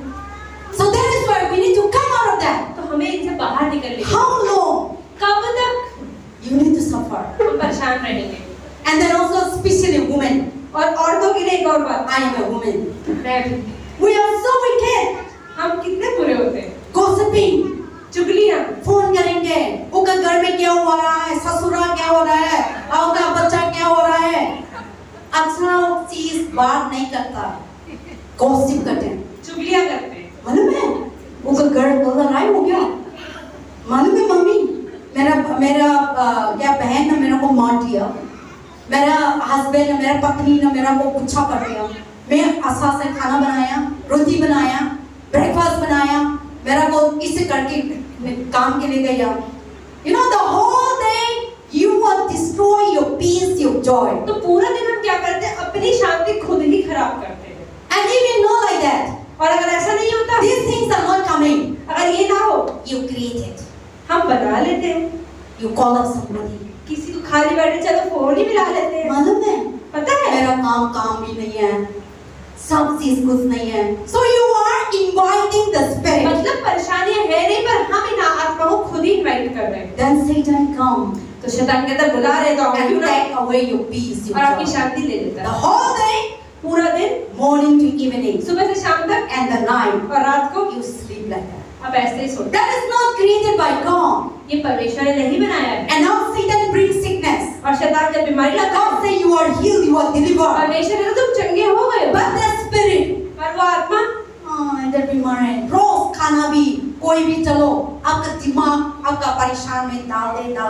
So that is why we need to come out of that. तो हमें इनसे बाहर निकलने की How long कब तक you need to suffer? हम परेशान रहेंगे। And then also especially women. और औरतों के लिए एक और बात, I am a woman. मैं भी, We are so wicked. हम कितने बुरे होते हैं। Gossiping. चुगलियाँ, फोन करेंगे, उसका घर में क्या हो रहा है, ससुराल क्या हो रहा है, उसका बच्चा क्या हो रहा है। अच्छा चीज बात नहीं करता, गॉसिप करते हैं। चुगलियाँ करते हैं। मालूम है उसका घर लड़ाई हो गया। मालूम है मम्मी मेरा क्या बहन ने मेरे को मार दिया, मेरा हस्बैंड ने मेरा पत्नी ने मेरा को गुस्सा कर दिया। मैं आशा से खाना बनाया, रोटी बनाया, ब्रेकफास्ट बनाया, मेरा को इसे करके काम के लिए गया। You know the whole day you will destroy your peace, your joy. तो पूरा दिन हम क्या करते हैं, अपनी शांति खुद ही खराब करते हैं। And if you know like that, और अगर ऐसा नहीं होता, these things are not coming. अगर ये ना हो, You create it. हम बना लेते हैं। You call up somebody. किसी को खाली बैठे चलो फोन ही मिला लेते हैं। मालूम है पता है, मेरा काम भी नहीं है, सब चीज कुछ नहीं है। So you are inviting the spirit. मतलब परेशानियां है नहीं, पर हम इन आत्मा को खुद ही इनवाइट कर रहे हैं। Then Satan come तो शैतान कहता है बुला रहे तो आओ, and क्यों ना, take away your peace, your और आपकी joy. शांति ले लेता The है। whole day, पूरा दिन, morning to evening, सुबह से शाम तक, and the night, और रात को you sleep like that. आप ऐसे ही सोते। That is not created by God. ये परमेश्वर ने नहीं बनाया है। And now Satan brings sickness. और शैतान जब बीमारी लाता है, God say you are healed, you are delivered. परमेश्वर ने तुम चंगे हो गए हो, But the spirit, पर वो आत्मा इधर बीमार है, रोज खाना भी कोई भी चलो आपका दिमाग आपका परेशान में डालते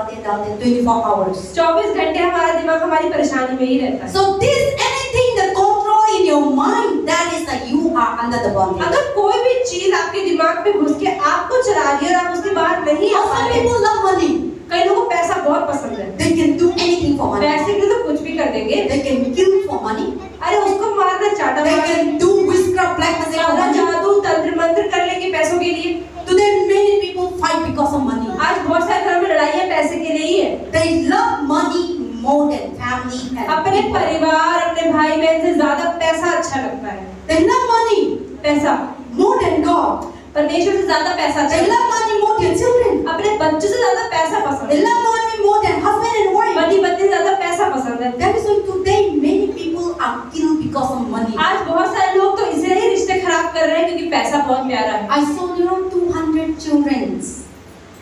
24 hours. 24 घंटे हमारा दिमाग हमारी परेशानी में ही रहता है। So this anything that control in your mind, that is that you are under the bondage. अगर कोई भी चीज आपके दिमाग में घुस के आपको चला रही है और आप उसके बाहर नहीं आ पा Some रहे, people love money. कई लोगों को पैसा बहुत पसंद है, They can do anything for money. पैसे के लिए तो कुछ भी कर देंगे। They can kill for money. अरे उसको मारना, चाटा They मारना, can do witchcraft, black magic for काला money. जादू, तंत्र मंत्र कर लेंगे पैसों के लिए। Today many people fight because of money. आज बहुत सारे घर में लड़ाइयाँ पैसे के लिए ही है। They love money more than family and अपने people. परिवार, अपने भाई बहन से ज्यादा पैसा अच्छा लगता है। They love money पैसा, more than God. परमेश्वर से ज्यादा पैसा अच्छा They लगता love money more than children. है। अपने बच्चों से ज्यादा पैसा पसंद They है। love money more than husband and wife. पति पत्नी से ज्यादा पैसा पसंद है। That is why today many people are killed because of money. आज बहुत सारे लोग तो इसलिए ही रिश्ते खराब कर रहे हैं क्योंकि पैसा बहुत प्यारा है। I saw around 200 children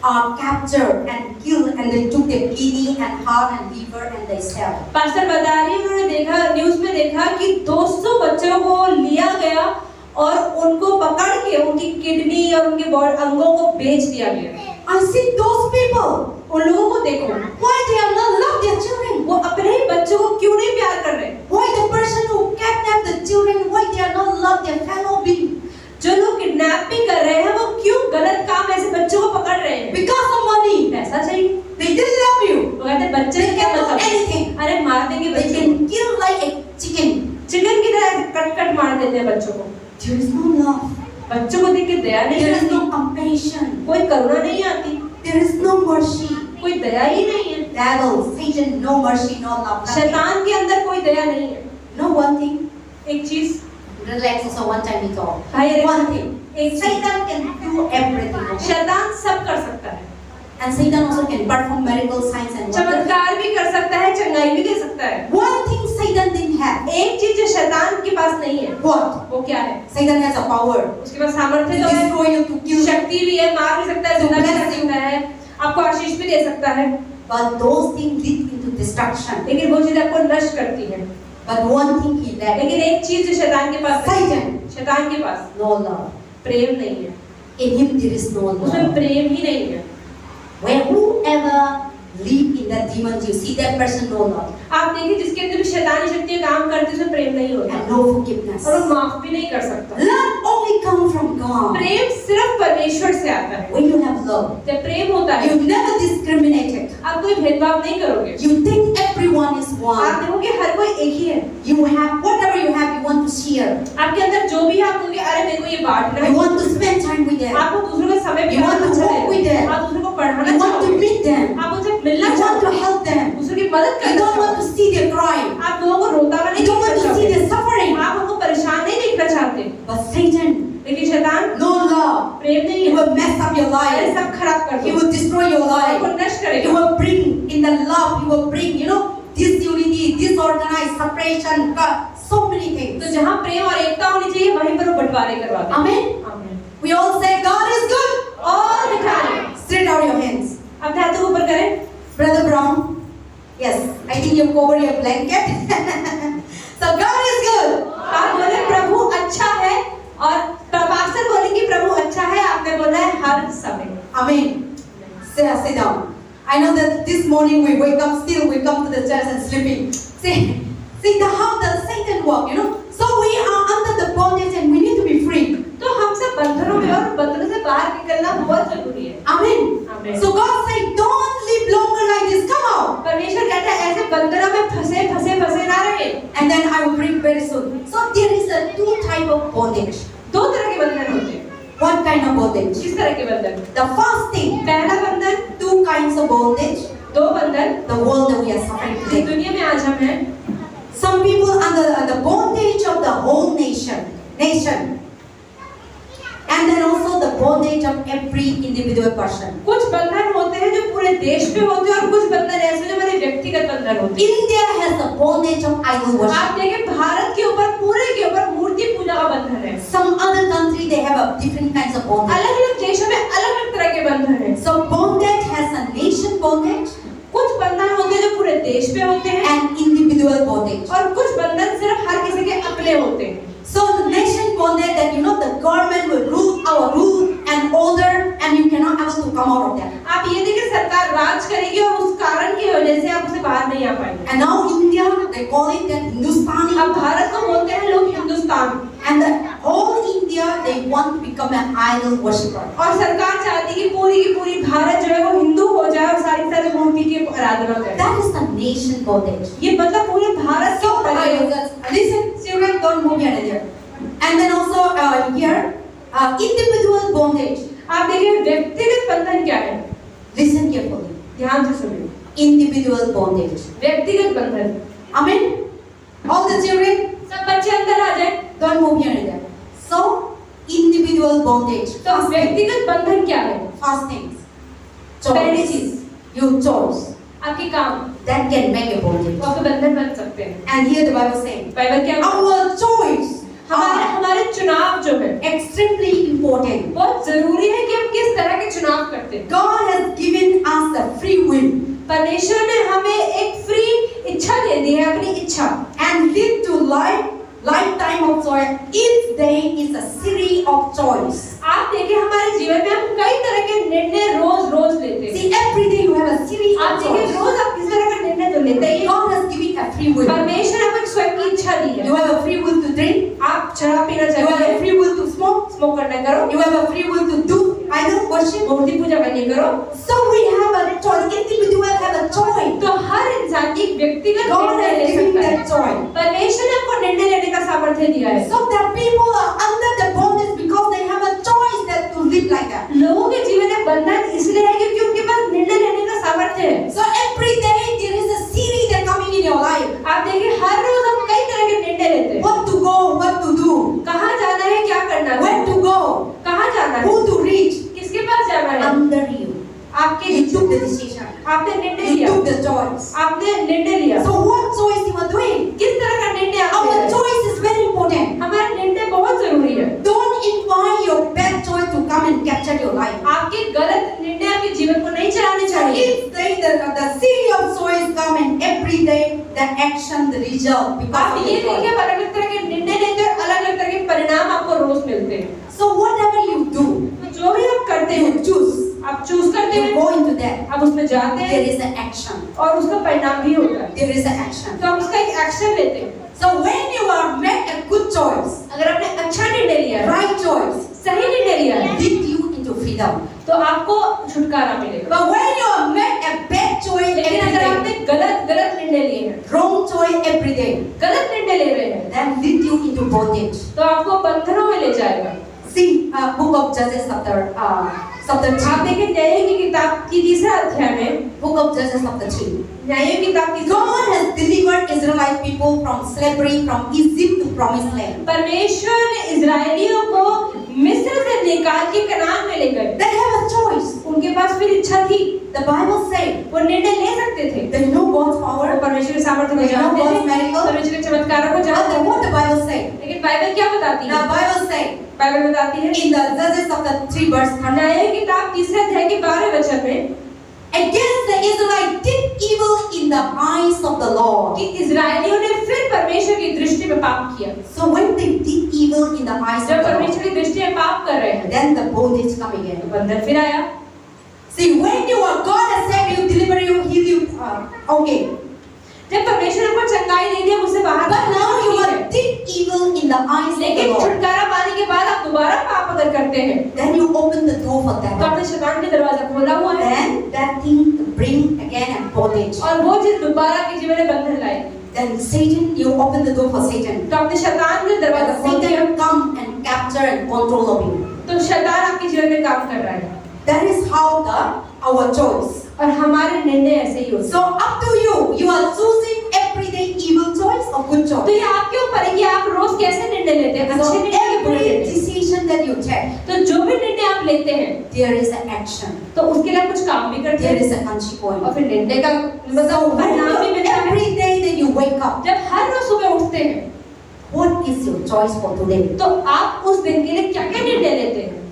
are captured and killed, and they took their kidney and heart and liver and they sell. Pastor बता रही है, उन्होंने देखा, न्यूज़ में देखा कि 200 बच्चों को लिया गया और उनको पकड़ के उनकी किडनी और उनके बॉडी अंगों को बेच दिया गया। I see those people. उन लोगों को देखो, Why they are not love their children? वो अपने ही बच्चों को क्यों नहीं प्यार कर रहे? Why the person who kidnapped the children? Why they are not love their fellow being? जो लोग किडनैपिंग कर रहे हैं वो क्यों गलत काम ऐसे बच्चों को पकड़ रहे हैं? Because of money. पैसा चाहिए। They didn't love you. वो कहते हैं बच्चे They क्या can do मतलब? anything. अरे मार देंगे They बच्चे को। can kill like a chicken. Chicken की तरह कट कट मार देते हैं बच्चों को। There is no love. बच्चों को देख के दया नहीं There is आती, no compassion. कोई करुणा नहीं आती, There is no mercy. कोई दया ही नहीं है। Devil, Satan, no mercy, no love. Nothing. शैतान के अंदर कोई दया नहीं है। No one thing. एक चीज, Relax. So one time we talk. भाई One thing. एक चीज, Satan can do everything. Okay? शैतान सब कर सकता है, And Satan also can perform miracles, signs and wonders. चमत्कार भी कर सकता है, चंगाई भी दे सकता है। One thing Satan didn't have. एक चीज जो शैतान के पास नहीं है, What? वो क्या है? Satan has a power उसके पास सामर्थ्य to तो है, destroy you, to kill you. शक्ति भी है, मार भी सकता है, जिंदा भी कर सकता है, आपको आशीष भी दे सकता है। But those things lead into destruction. लेकिन वो चीज आपको नष्ट करती है। But one thing he lacked. लेकिन एक चीज जो शैतान के पास नहीं है, Satan. शैतान के पास No love. प्रेम नहीं है, In him there is no उसमें love. प्रेम ही नहीं है। When whoever live in that demons, you see that person no love आप देखिए जिसके अंदर भी शैतानी शक्तियां काम करती है, उसमें प्रेम नहीं होता and no forgiveness. और वो माफ भी नहीं कर सकता। Love only comes from God. प्रेम सिर्फ परमेश्वर से आता है। When you have love, जब प्रेम होता है, you never discriminated. आप कोई भेदभाव नहीं करोगे। You think everyone is आप one. देखोगे हर कोई एक ही है। You have whatever you have, you want to share. आपके अंदर जो भी है, आप कहोगे अरे मेरे को ये बांटना You है। want to spend time with them. आपको दूसरों का समय You want to बिताना walk with चाहिए। them. आप दूसरों को पढ़ाना You want to चाहोगे। meet them. आप उनसे मिलना You want to चाहोगे। help them. दूसरों की मदद You करना don't want चाहोगे। to see them crying. आप लोगों को रोता हुआ नहीं You don't want देखना to see चाहोगे। them suffering. आप उनको परेशान नहीं देखना चाहते। But Satan, लेकिन शैतान no love. प्रेम नहीं He है, will mess up your अरे life. सब खराब कर He दो, will destroy your आपको life. नष्ट He करेगा। will bring in the love. He will bring, disunity, disorganized, separation, so many तो things. जहाँ प्रेम और एकता होनी चाहिए, वहीं पर वो बंटवारे करवाते हैं। Amen. आमीन। We all say God is good. और दिखाएं। Straight out your hands. अपने हाथों को ऊपर करें। Brother Brown. Yes, I think you cover your blanket. So God is good. आप बोले प्रभु अच्छा है, और पास्टर बोलेंगे प्रभु अच्छा है, आपने बोला है हर समय। Amen. Sit down. I know that this morning we wake up, still we come to the church and sleeping. See how does Satan work, So we are under the bondage and we need to be free. तो हम सब बंधनों में और बंधनों से बाहर निकलना बहुत जरूरी है। Amen. Amen. So God said, don't live longer like this. Come out. परमेश्वर कहता है ऐसे बंधनों में फंसे ना रहे। And then I will bring very soon. So there is a two type of bondage. दो तरह के बंधन होते हैं। What kind of bondage? किस तरह के बंधन? The first thing, पहला बंधन, two kinds of bondage. दो बंधन The world that we are suffering जिस today. दुनिया में आज हम हैं। Some people under the bondage of the whole nation, and then also the bondage of every individual person. कुछ बंधन होते हैं जो पूरे देश पे होते हैं, और कुछ बंधन ऐसे जो हमारे व्यक्तिगत बंधन होते हैं। India has the bondage of idol worship. आप देखें भारत के ऊपर, पूरे के ऊपर मूर्ति पूजा का बंधन है। Some other country they have a different kinds of bondage. अलग-अलग देशों में अलग-अलग तरह के बंधन हैं। So bondage has a nation bondage कुछ बंधन होते हैं जो पूरे देश पे होते हैं, and individual bondage. और कुछ बंधन सिर्फ हर किसी के अपने होते हैं। So the nation bondage that the government will rule and order and you cannot able to come out of that. आप ये देखिए सरकार राज करेगी और उस कारण की वजह से आप उसे बाहर नहीं आ पाएंगे। And now India they call it that Hindustani. अब भारत को बोलते हैं लोग Hindustan, And the whole India they want to become an idol worshipper. और सरकार चाहती है कि पूरी की पूरी भारत जो है वो हिंदू हो जाए और सारी सारी मूर्ति की आराधना करे। That is the nation bondage. ये मतलब पूरे भारत के ऊपर है। Listen, children, don't move here and there. And then also here, individual bondage. आप देखिए व्यक्तिगत बंधन क्या है? Listen carefully. ध्यान से सुनिए। Individual bondage. व्यक्तिगत बंधन। Amen. All the children, सब बच्चे अंदर आ जाए। don't move here and there. So, individual bondage. तो व्यक्तिगत बंधन क्या है? First things. पहली चीज, You chose. आपके काम, That can make a bondage. वो आपके बंधन बन सकते हैं। And here the Bible saying, Bible क्या? our choice हमारे चुनाव जो है extremely important. बहुत जरूरी है कि हम किस तरह के चुनाव करते हैं। God has given us the free will परमेश्वर ने हमें एक फ्री इच्छा दे दी है, अपनी इच्छा, and live to lifetime of choice. Each day is a series of choice. आप देखिए हमारे जीवन में हम कई तरह के निर्णय रोज लेते हैं। See, every day you have a series आप of देखिए choice. रोज आप किस तरह का निर्णय तो लेते ही हैं। God has given a free will. परमेश्वर ने हमें स्वयं की इच्छा दी है। You have a free will to drink. आप शराब पीना You have चाहिए, a free will to smoke. Smoke करना करो, You have a free will to do idol worship. मूर्ति पूजा करनी करो। So we have a choice. Individual have a choice. तो हर इंसान की व्यक्तिगत God निर्णय has ले given सकता है। that choice. परमेश्वर ने आपको निर्णय लेने का सामर्थ्य दिया है। So that people are under the bondage because they have a choice that to live like that. लोगों के जीवन में बंधन इसलिए है क्योंकि उनके पास निर्णय लेने का सामर्थ्य आपके You took the decision. आपने निर्णय You लिया, took the choice. आपने निर्णय लिया। So what choice you are doing? किस तरह का निर्णय आप ले Our रहे हैं? choice is very important. हमारा निर्णय बहुत जरूरी है। Don't invite your bad choice to come and capture your life. आपके गलत निर्णय आपके जीवन को नहीं चलाने So चाहिए। each day the series of choice come and every day the action, the result because आप of ये your देखिए, choice. अलग-अलग तरह के निर्णय लेते हैं, अलग-अलग तरह के परिणाम आपको रोज मिलते हैं। So whatever you do, तो जो भी आप करते you हैं, choose. आप चूज करते You हैं, go into that. आप उसमें जाते There हैं is an action. और उसका परिणाम भी होता है। There is an action. तो हम उसका एक एक्शन लेते हैं। So when you are make a good choice, अगर आपने अच्छा निर्णय लिया है, right choice, सही निर्णय लिया है, lead you into freedom. तो आपको छुटकारा मिलेगा। But when you make a bad choice लेकिन every अगर day, आपने गलत निर्णय लिए हैं, wrong choice every day, गलत निर्णय ले रहे हैं, then lead you into bondage. तो आपको बंधनों में ले जाएगा। See, book of Judges chapter आप 3. देखें न्यायों की किताब की तीसरा अध्याय में, Book of Judges chapter 3. न्यायों की किताब की God has delivered Israelite people from slavery from Egypt to promised land. परमेश्वर ने इजरायलियों को मिस्र से निकाल के कनान में ले गए। They have a choice. उनके पास फिर इच्छा थी, The Bible says वो निर्णय ले सकते थे। they know God's वो power. परमेश्वर के सामर्थ्य को They know जानते God's थे, miracle. परमेश्वर के चमत्कारों को जानते But थे। what the Bible says? लेकिन बाइबल क्या बताती The है? Bible says बाइबल बताती है in the Judges chapter 3 verse 30. न्यायों की किताब तीसरे अध्याय के 12वें वचन में Against the Israelites did evil in the eyes of the Lord. कि इजरायलियों ने फिर परमेश्वर की दृष्टि में पाप किया। So when they did evil in the eyes of जब the Lord, परमेश्वर की दृष्टि में पाप कर रहे हैं, then the bondage come तो again. बंधन फिर आया। See, when you are God has saved you, deliver you, heal you, okay. जब परमेश्वर आपको चंगाई दे दिया, उससे बाहर But now you are did evil in the eyes of the लेकिन Lord. छुटकारा पाने के बाद आप दोबारा पाप अगर करते हैं, Then you open the door for तो that. आपने शैतान के दरवाजा खोला हुआ है, Then that thing bring again a bondage. और वो चीज दोबारा आपके जीवन में बंधन लाएगी। Then Satan, you open the door for Satan. तो आपने शैतान के दरवाजा And खोल दिया, Satan come and capture and control of you. तो शैतान आपके जीवन में काम कर रहा है। That is how our choice. और हमारे निर्णय ऐसे ही होते हैं। So up to you. You are choosing everyday evil choice or good तो choice. ये आपके ऊपर है कि आप रोज कैसे निर्णय लेते हैं, अच्छे So निर्णय या बुरे every निर्णय। decision that you take, तो जो भी निर्णय आप लेते हैं, there is an action. तो उसके लिए आप कुछ काम भी करते There हैं is a consequence. और फिर निर्णय का So मतलब when परिणाम भी मिलता है। every day that you wake up, जब हर रोज सुबह उठते हैं, what is your choice for today? तो आप उस दिन के लिए क्या क्या निर्णय लेते हैं?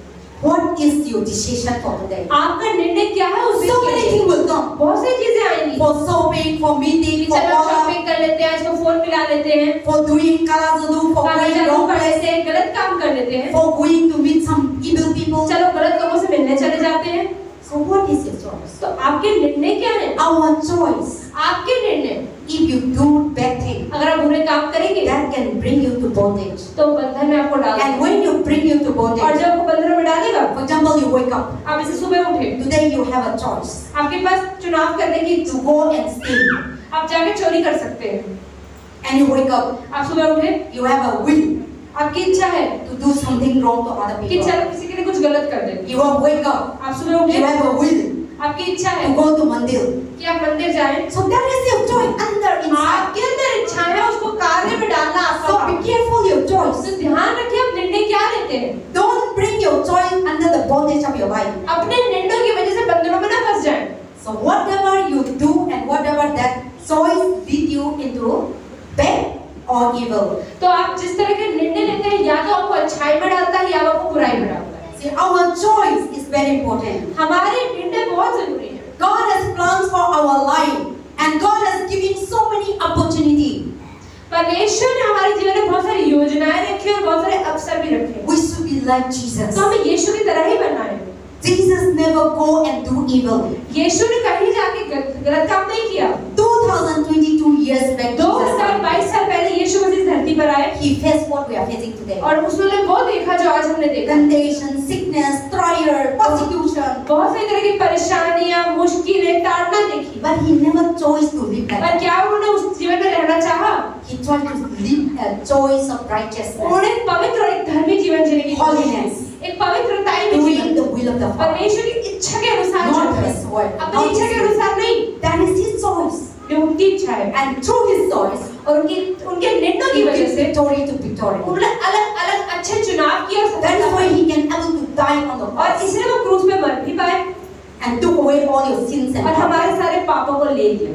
What is your decision for today? आपका निर्णय क्या है उस दिन So के many लिए? things will come. बहुत सारी चीजें आएंगी। For shopping, for meeting, for चलो call, शॉपिंग कर लेते हैं, इसको फोन मिला लेते हैं, for doing kalazadu, for कागज going जादू wrong कर place, लेते हैं, गलत काम कर लेते हैं, for going to meet some evil people. चलो गलत लोगों से मिलने चले जाते हैं। So what is your choice? तो आपके निर्णय क्या है? Our choice. आपके निर्णय, If you do bad thing, अगर आप बुरे काम करेंगे that can bring you to bondage. तो बंधन में आपको डाल And when you bring you to और bondage, जब आपको बंधन में डालेगा, for example, you wake up. आप इसे सुबह उठे, Today you have a choice आपके पास चुनाव करने की, to go and steal. आप जाके चोरी कर सकते हैं। And you wake up. आप सुबह उठे, You have a will आपकी इच्छा है to do something wrong to other कि people. चलो किसी के लिए कुछ गलत कर दें। You will wake up. आप सुबह उठे, You have a will आपकी इच्छा है to go to mandir. कि आप मंदिर जाएं। So that is your choice under inside. आपके अंदर इच्छा है, उसको कार्य में डालना आपका So काम be careful your choice. है। तो ध्यान रखिए आप निर्णय क्या लेते हैं। Don't bring your choice under the bondage of your life. अपने निर्णयों की वजह से बंधनों में ना फंस जाएं। So whatever you do and whatever that choice lead you into bad or evil. तो आप जिस तरह के निर्णय लेते हैं, या तो आपको अच्छाई में डालता है या आपको बुराई में डालता है। See, our choice is very important. हमारे निर्णय बहुत जरूरी है। God has plans for our life and God has given so many opportunities. परमेश्वर ने हमारे जीवन में बहुत सारी योजनाएं रखी और बहुत सारे अवसर भी रखे। We should be like Jesus. तो हमें यीशु की तरह ही बनना है। Jesus never go and do evil. यीशु ने कहीं जाके गलत काम नहीं किया। 2022 years back, 2022 साल पहले यीशु मसीह धरती पर आए He faced what we are facing today. और उसने वो देखा जो आज हमने देखा। Temptation, sickness, trial, persecution. बहुत सारी तरह की परेशानियां, मुश्किलें, ताड़ना देखी। But He never chose to live like पर that. क्या उन्होंने उस जीवन में रहना चाहा? He tried to live a choice of righteousness, उन्होंने पवित्र और एक धर्मी जीवन जीने की कोशिश की। holiness, एक पवित्रताई में doing जीवन, the will of the Father. परमेश्वर की इच्छा के अनुसार Not चलना। His word, अपनी not इच्छा His के will. अनुसार नहीं, That is His choice. ये उनकी इच्छा है। And through His choice, और उनके निर्णयों की He वजह gives से victory to victory. उन्होंने अलग-अलग अच्छे चुनाव किए और That is सफलता why pi. He can able to die on the और cross. इसलिए वो क्रूस पे मर भी पाए। and took away all your sins and और problems. हमारे सारे पापों को ले लिया।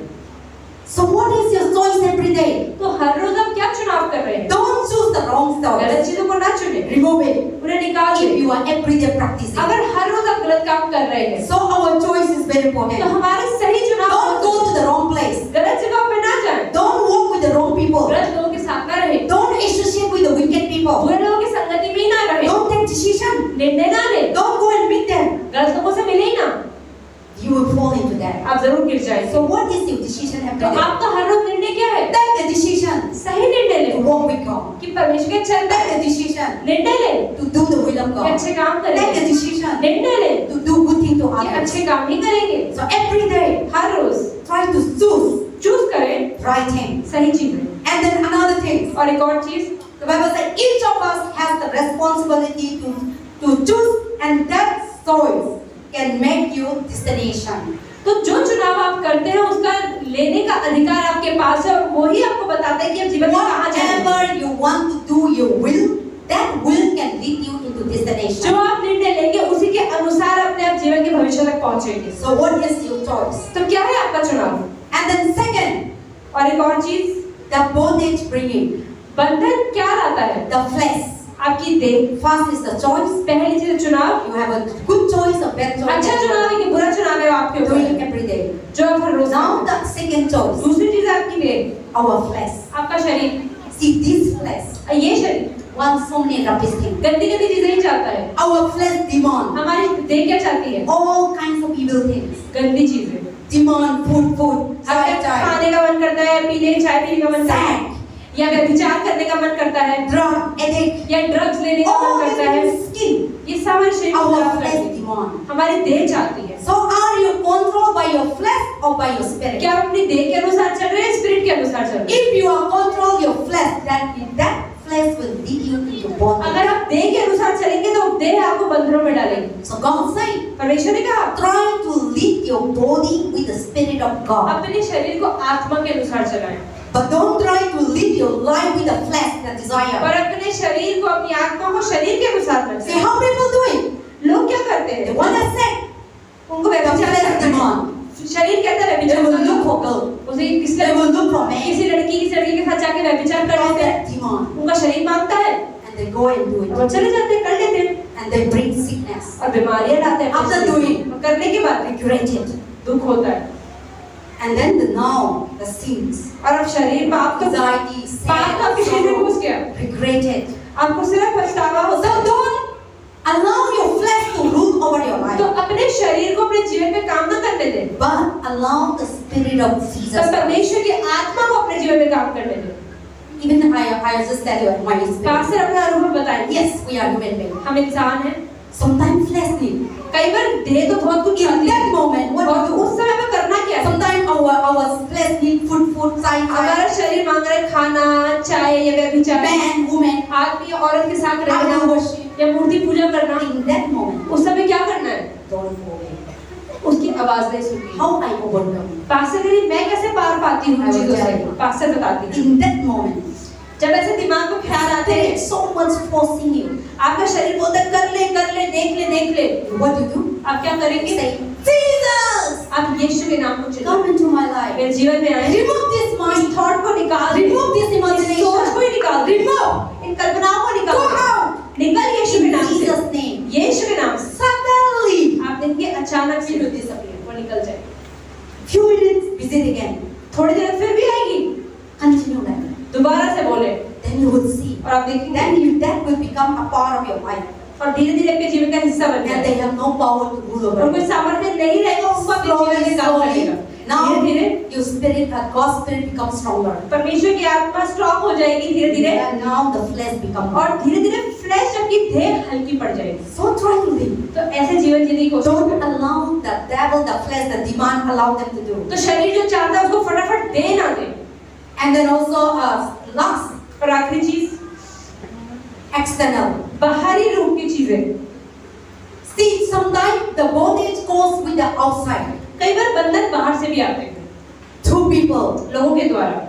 So what is your choice every day? तो हर रोज आप क्या चुनाव कर रहे हैं? Don't choose the wrong गलत choice. चीजों को ना चुने, Remove it. उन्हें निकाल If दें। you are everyday practicing. अगर हर रोज आप गलत काम कर रहे हैं, So our choice is very तो important. हमारे सही चुनाव Don't go to the wrong place. गलत जगह पे ना जाएं, Don't walk with the wrong people. गलत लोगों के साथ ना रहें, Don't associate with the wicked people. बुरे लोगों की संगति में ही ना रहें, Don't take decision. निर्णय ना लें, Don't go and meet them. गलत लोगों से मिले ही ना, You will fall into that. आप जरूर गिर जाएंगे। So what is your decision तो every day? आपका हर रोज निर्णय क्या है? Take the decision सही निर्णय to लें walk with God. कि परमेश्वर के चलते Take the decision निर्णय लें to do the will of कि God. अच्छे काम Take the करेंगे, decision निर्णय लें to do good thing to कि others. अच्छे काम ही करेंगे। So every day, हर रोज try to choose चूज करें right thing. सही चीजें। And then another thing, और एक और चीज, the Bible says each of us has the responsibility to choose, and that choice can make you destination. तो जो चुनाव आप करते हैं उसका लेने का अधिकार आपके पास है और वही आपको बताता है कि आप जीवन में कहाँ जाएंगे। Whatever you want to do your will, that will can lead you into जो destination. आप निर्णय लेंगे उसी के अनुसार अपने आप जीवन के भविष्य तक पहुंचेंगे। So what is your choice? तो क्या है आपका चुनाव? And then second, और एक और चीज, the bondage bringing, बंधन क्या लाता है? the flesh. आपकी देह। First is the choice. पहली चीज चुनाव, You have a good choice, a bad choice. अच्छा चुनाव है कि बुरा चुनाव है आपके Doing ऊपर, every day. जो आप हर रोज। Now the second choice, दूसरी चीज आपकी देह, our flesh. आपका शरीर। See this flesh ये शरीर wants so many rubbish things. गंदी गंदी चीजें ही चाहता है। Our flesh demand हमारी देह क्या चाहती है? all kinds of evil things. गंदी चीजें। Demand food, हमें खाने का मन करता है, पीने चाय पीने का मन करता है, sex, या व्यभिचार करने का मन करता है, drug addict, या ड्रग्स लेने का all मन this करता है। skin. ये सब हमारे शरीर को Our खराब flesh करती है, demand. हमारी देह चाहती है। So are you controlled by your flesh or by your spirit? क्या आप अपनी देह के अनुसार चल रहे हैं, स्पिरिट के अनुसार चल रहे हैं? If you are control your flesh, that flesh will lead you into bondage. अगर आप देह के अनुसार चलेंगे तो देह आपको बंधनों में डालेगी। So God said, परमेश्वर ने कहा, try to lead your body with the spirit of God, अपने शरीर को आत्मा के अनुसार चलाएं, but don't try to lead your life with the flesh, the और desire. अपने शरीर को, अपनी आत्मा को शरीर के अनुसार न See चलाएं। how people do it? लोग क्या करते They हैं? want to say, उनको the व्यभिचार flesh करना है। demand. शरीर कहता है They व्यभिचार will करना। look for girl. उसे किस They will look for man. किसी लड़की किसी लड़के के साथ जाके व्यभिचार कर All लेते हैं, that demand, उनका शरीर मांगता है, and they go and do और वो it, चले जाते हैं, कर लेते हैं, and they bring sickness. और बीमारियां लाते हैं। After doing, और करने के बाद regret it, दुख होता है, and then now the sins, और अब शरीर पाप तो anxiety, पाप तो आपके sad, शरीर में sorrow, घुस गया, regret it. आपको सिर्फ पछतावा होता So है। don't allow your flesh to rule over your तो life, अपने शरीर को अपने जीवन में काम न करने दें, but allow the spirit of Jesus. तो परमेश्वर की आत्मा को अपने जीवन में काम करने दें। Even I just tell you my experience. Pastor अपना अनुभव बताएंगे। Yes, we are human beings. हम इंसान हैं, Sometimes flesh need. कई बार देह तो बहुत कुछ In चाहती that है, moment, what और do you उस do? समय में करना क्या है? Sometimes our flesh need food, side, हमारा शरीर मांग रहा है खाना, चाय या व्यभिचार, man, woman, आदमी या औरत के साथ idol रहना worship. या मूर्ति पूजा करना। In that moment, उस समय क्या करना है? don't go away. उसकी आवाज नहीं सुननी। How I overcome? पास्टर कह रही, मैं कैसे पार पाती हूँ चीजों से? पास्टर बताती है, In that moment, जब ऐसे दिमाग में ख्याल आते there हैं, is so much forcing you. आपका शरीर बोलता है कर ले, देख ले। What do? आप क्या करेंगे? Say, Jesus, आप यीशु के नाम को चिल्लाएं, come into my life. मेरे जीवन में आए, Remove this इस mind. थॉट को निकाल दे, Remove this इस सोच imagination. को ही निकाल दे, इन कल्पनाओं को निकाल Go दे, out. निकल यीशु के In नाम से, Jesus' name. यीशु के नाम से। Suddenly, आप देखिए अचानक से वो disappear, वो निकल जाए। few minutes, visit again. थोड़ी देर फिर भी आएगी, Continue that. दोबारा से बोले, Then you will see. और आप देखेंगे, That will become a part of your life. और धीरे धीरे आपके जीवन का हिस्सा बन And जाए, they have no power to rule over और you. कोई सामर्थ्य नहीं रहेगा उनको अपने जीवन में काम करेगा। Now, धीरे धीरे your spirit, God's spirit becomes stronger. परमेश्वर की आत्मा स्ट्रांग हो जाएगी धीरे धीरे, And now the flesh becomes. और धीरे धीरे फ्लैश आपकी देह हल्की पड़ जाएगी। So try to live. तो ऐसे जीवन जीने की कोशिश Don't करें। allow the devil, the flesh, the demand, allow them to do. तो शरीर जो चाहता है उसको फटाफट दे ना दे। And then also lust, और आखिरी चीज, external. बाहरी रूप की चीजें। See, sometimes the bondage goes with the outside. कई बार बंधन बाहर से भी आते हैं, Two people, लोगों के द्वारा।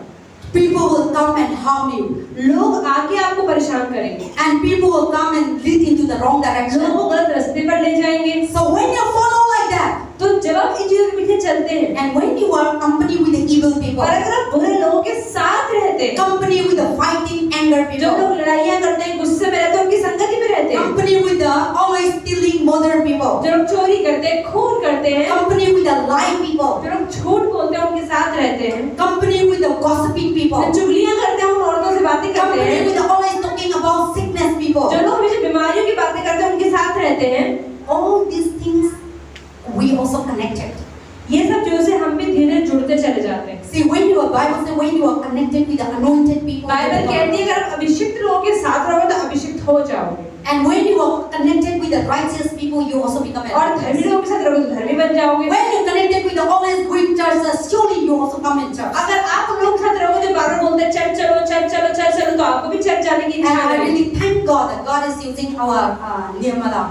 people will come and harm you, लोग आके आपको परेशान करेंगे, and people will come and lead into the wrong direction. लोगों को गलत रास्ते पर ले जाएंगे। So when you follow like that, तो जब आप इन चीजों के पीछे चलते हैं, and when you are company with the evil people, और अगर आप बुरे लोगों के साथ रहते हैं, company with the fighting, anger जो people, लोग लड़ाइयाँ करते हैं, गुस्से में रहते हैं, उनकी संगति में रहते हैं, company with the always stealing, murder people, जो लोग चोरी करते हैं, खून करते हैं, company with the lie people, जो लोग झूठ बोलते हैं, उनके साथ रहते हैं, company with the gossiping people, जो चुगलियाँ करते हैं, उन औरतों से बातें करते company हैं, with the always talking about sickness people. जो लोग हमेशा बीमारियों की बातें करते हैं, उनके साथ रहते हैं। All these things we also connected. ये सब चीजों से हम भी धीरे जुड़ते चले जाते हैं। See, when you are Bible says when you are connected with the anointed people, Bible कहती है अगर आप अभिषिक्त लोगों के साथ रहोगे तो अभिषिक्त हो जाओगे, and when you are connected with the righteous people, you also become a और धर्मी लोगों के साथ रहोगे तो धर्मी बन जाओगे। When you connected with the always good churches, surely you also come in church. अगर आप उन लोगों के साथ रहोगे जो बार-बार बोलते हैं चर्च चलो चर्च चलो चर्च चलो, तो आपको भी चर्च जाने की And इच्छा I होगी। really thank God that God is using our Nirmala,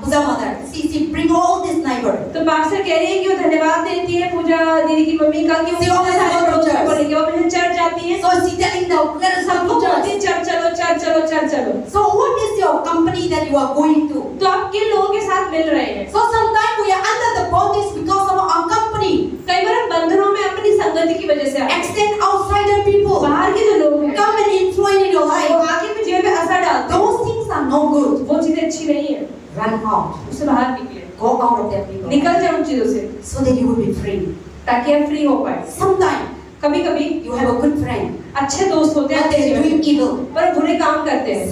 Puja mother. She bring all this neighbor. तो पास्टर कह रही है कि वो धन्यवाद देती है पूजा दीदी की मम्मी का कि वो See, all अपने सारे the पड़ोसियों को church. लेके वो अपने चर्च जाती है। So she telling the let us come सबको to बोलती है church. चर्च चलो चर्च चलो चर्च चलो। So what is your company that you are going to? तो आप किन लोगों के साथ मिल रहे हैं? So sometimes we are under the bondage because of our company. कई बार हम बंधनों में अपनी संगति की वजह से आते हैं। Extend outsider people बाहर के जो लोग हैं come and influence in your वो life. आगे के जीवन में असर डालते हैं। Those things are no good. वो चीजें अच्छी नहीं है, Run out. उससे बाहर निकले, Go out of that people. निकल जाए उन चीजों से So that you will be free. ताकि हम फ्री हो पाए। Sometimes कभी-कभी you have a good friend, अच्छे दोस्त होते हैं but अपने they are जीवन doing में, evil. पर बुरे काम करते हैं,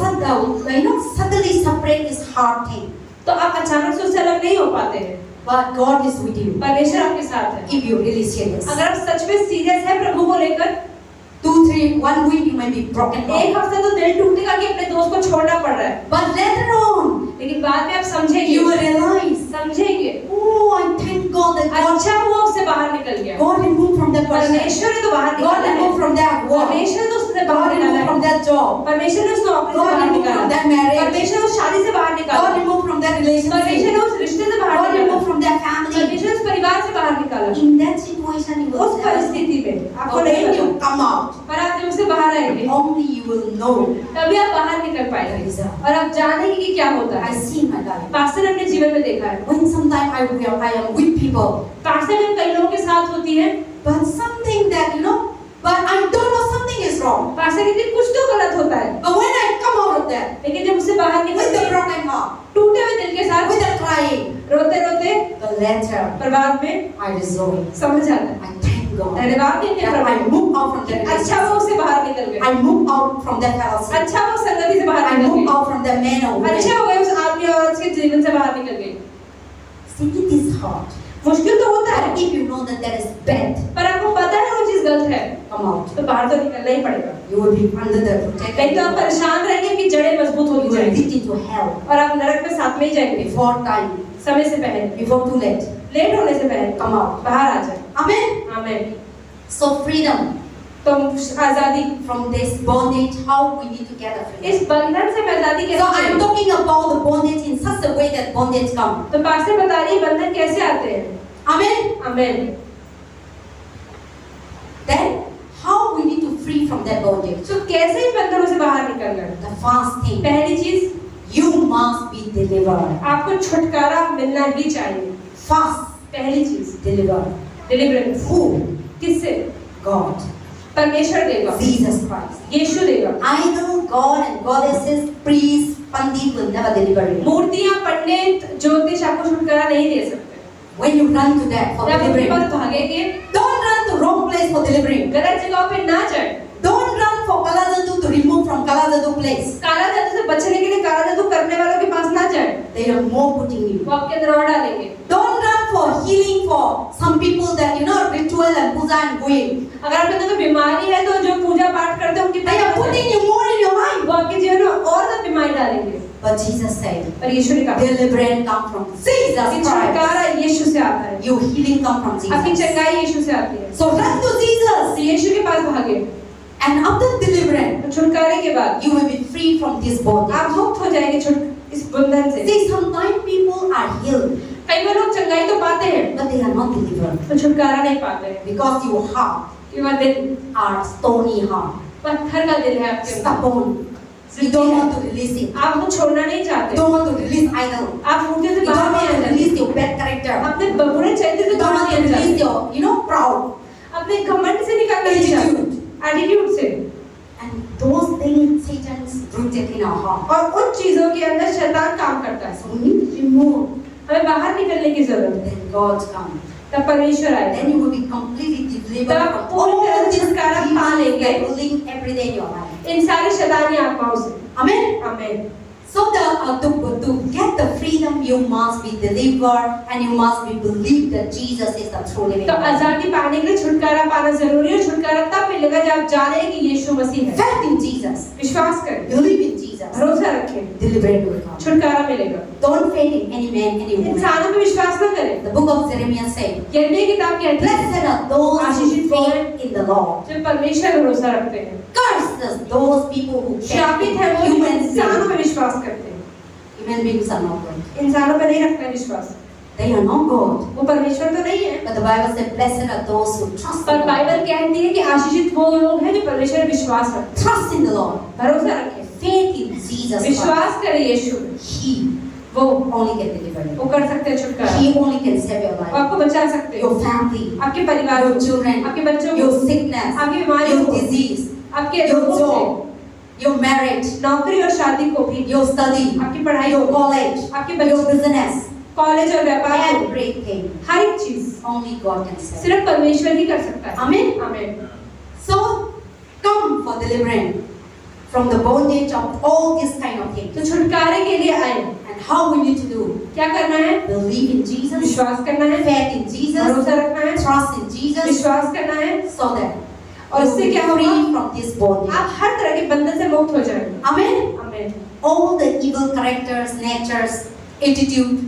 Suddenly separate is hard thing. तो आप अचानक से उससे अलग नहीं हो पाते हैं। But God is with you. परमेश्वर आपके साथ है। If you're really serious. अगर आप सच में सीरियस हैं प्रभु को लेकर, 2, 3, 1 week you may be broken एक down. हफ्ता तो दिल टूटेगा कि अपने दोस्त को छोड़ना पड़ रहा है, But later on, लेकिन बाद में आप समझेंगे, you will realize, समझेंगे oh, I thank God that God, अच्छा हुआ उससे बाहर निकल गया। God removed from that person. परमेश्वर ने तो बाहर God निकाला है, removed from that work. परमेश्वर ने उससे God बाहर removed निकाला from है, that job. परमेश्वर ने उस नौकरी से God बाहर removed निकाला, from that marriage. परमेश्वर ने उस शादी से बाहर निकाला, God removed from that परमेश्वर relationship. ने उस रिश्ते से बाहर God निकाला, removed from that family. परमेश्वर ने उस परिवार से बाहर निकाला। In that situation, you उस will परिस्थिति में आपको But नहीं when पता, you come out, पर आप जब उससे बाहर आएंगे only you will know. तभी आप बाहर निकल पाएंगे और आप जानेंगे कि क्या होता I है। see in my life. Pastor ने अपने जीवन में देखा है, When sometimes I am with people, pastor जब कई लोगों के साथ होती है, but something that but I don't know something is wrong. Pastor कहती है कुछ तो गलत होता है, But when I come out of that, लेकिन जब उससे बाहर with निकलते the हैं, broken heart, टूटे हुए दिल के साथ, with the crying, रोते रोते, the later पर बाद में I resolve. समझ आता है। I thank God धन्यवाद देते हैं that I Prabhu, move out from that अच्छा relationship. वो उससे बाहर निकल गए, I move out from that fellowship. अच्छा वो संगति से बाहर I निकल move गए, out from that man or woman. अच्छा हो गए उस आदमी और उसके जीवन से बाहर निकल गए। See, it is hard. मुश्किल तो होता है, But if you know that that is bad, पर आपको पता है वो चीज गलत है, come out. तो बाहर तो निकलना ही पड़ेगा। You will be under the कहीं protection. तो आप परेशान रहेंगे कि जड़ें मजबूत You होती will जाएंगी lead into hell और आप नरक में साथ में ही जाएंगे, before time, समय से पहले, before too late. लेट होने से पहले Come out. बाहर आ जाए। Amen. आमीन। So freedom तो आजादी, from this bondage, how we need to get a freedom. इस बंधन से मैं आजादी So कैसे I'm चाहिए? talking about the bondage in such a way that bondage come. तो पास्टर बता रही है बंधन कैसे आते हैं। Amen. आमीन। Then how we need to free from that bondage. तो कैसे इन बंधनों से बाहर निकलना है? The first thing, पहली चीज, you must be delivered. आपको छुटकारा मिलना ही चाहिए। First, पहली चीज delivered. डिलीवरेंस। Who? किससे? God. परमेश्वर देगा, Jesus Christ. यीशु देगा। Idol, God and goddesses, priests, pandit will never deliver you. मूर्तियां, पंडित, ज्योतिष आपको छुटकारा नहीं दे सकते। When you run to that for जब उनके पास delivering, भागेंगे, don't run to wrong place for delivering. गलत जगह पे ना जाए। Don't run for Kalazadu to remove from Kalazadu place. काला जादू से बचने के लिए काला जादू करने वालों के पास ना जाए, They are more putting you. वो आपके अंदर और डालेंगे। Don't run for healing for some people that ritual and puja and going. अगर आपके अंदर कोई बीमारी है तो जो पूजा पाठ करते हैं उनकी They are putting you more in your life. वो आपके जीवन में और ज्यादा बीमारी डालेंगे। But Jesus said, पर यीशु ने कहा deliverance come from Jesus कि Christ. छुटकारा यीशु से आता है, Your healing come from आपकी Jesus. चंगाई यीशु से आती है। So run to Jesus. तो यीशु के पास भागे, And after deliverance, तो छुटकारे के बाद you will be free from this bondage. आप मुक्त हो जाएंगे इस बंधन से। See, sometimes people are healed, कई बार लोग चंगाई तो पाते हैं, but they are not delivered. तो छुटकारा नहीं पाते हैं। Because your heart कि वह दिल are stony heart, पत्थर का दिल है आपके अंदर, stubborn, You don't want to release it. आप वो छोड़ना नहीं You चाहते, don't want to release idol. आप मूर्तियों से You don't बाहर want नहीं to आना release your bad character. अपने बुरे चरित्र से You don't बाहर want नहीं to आना release चाहते, your, proud. अपने घमंड से निकलना नहीं चाहते, एटीट्यूड से। And those things Satan is rooted in our heart. और उन चीजों के अंदर शैतान काम करता है। So we need to remove. हमें बाहर निकलने की जरूरत है, Then God comes. तब परमेश्वर आए, Then you will be completely delivered तब from पूरी all तरह से these छुटकारा पा demons लेंगे that ruling every day in your life. इन सारी शैतानी आत्माओं से। Amen. आमीन। So to get the freedom, you must be delivered and you must be believed that Jesus is the true living तो God. आजादी पाने के लिए छुटकारा पाना जरूरी है। छुटकारा तब मिलेगा जब आप जाने कि यीशु मसीह है। Faith in Jesus. विश्वास करें, Believe in Jesus. भरोसा रखें, Delivered will come. छुटकारा मिलेगा। Don't faith in any man, any woman. इंसानों पे विश्वास न करें। The book of Jeremiah says, यिर्मयाह की किताब कहती है, blessed are those who आशीषित कौन faith in the Lord. जो परमेश्वर पर भरोसा रखते हैं। Cursed those people who faith Shapit in है वो जो human इंसानों beings. पे विश्वास करते हैं। Human beings are not good. इंसानों पे नहीं रखना है विश्वास, They are not God. वो परमेश्वर तो नहीं है। But the Bible says, blessed are those who trust पर in the बाइबल Lord. कहती है कि आशीषित वो लोग हैं जो परमेश्वर पर विश्वास रखते हैं। Trust in the Lord. भरोसा रखें, Faith in Jesus Christ. विश्वास करें यीशु में। He वो only can deliver you. वो कर सकते हैं छुटकारा, He only can save your वो life. आपको बचा सकते हैं, Your family, आपके परिवार your को, children, आपके बच्चों your को, sickness, आपकी बीमारियों your को, disease, आपके your रोगों से, job, your marriage, नौकरी और शादी को भी, your study, आपकी पढ़ाई your को, college, आपके your बच्चों, business, कॉलेज और व्यापार को, everything. हर एक चीज Only God can save. सिर्फ परमेश्वर ही कर सकता है। Amen. आमीन। So come for deliverance from the bondage of all these kind of things. तो छुटकारे के लिए आए, And how we need to do? क्या करना है? Believe in Jesus, विश्वास करना है, faith in Jesus, भरोसा रखना है, trust in Jesus, विश्वास करना है, so that और you इससे will be क्या होगा? free from this bondage. आप हर तरह के बंधन से मुक्त हो जाएंगे। Amen. आमीन। All the evil characters, natures, attitude,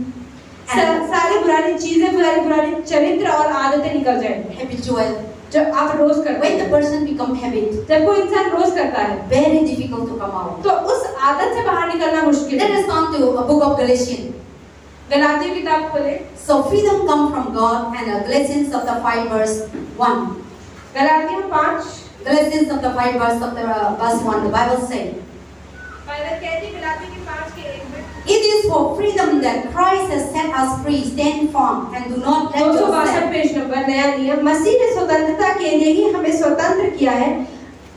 and सारी पुरानी चीजें, पुरानी चरित्र और आदतें निकल जाएंगी habitual. जो आप रोज करते When the हैं। person become habit, जब कोई इंसान रोज करता है very difficult to come out. तो उस आदत से बाहर निकलना मुश्किल Let है। us come to a book of Galatians. गलातियों की किताब खोले, So freedom come from God, and Galatians chapter 5 verse 1. गलातियों 5 Galatians chapter 5 verse 1. The Bible says, Bible कहती है गलातियों की 5 के 1 में, "It is for freedom that Christ has set us free. Stand firm and do not let 262 yourself." Page number, नया नियम। मसीह ने स्वतंत्रता के लिए ही हमें स्वतंत्र किया है,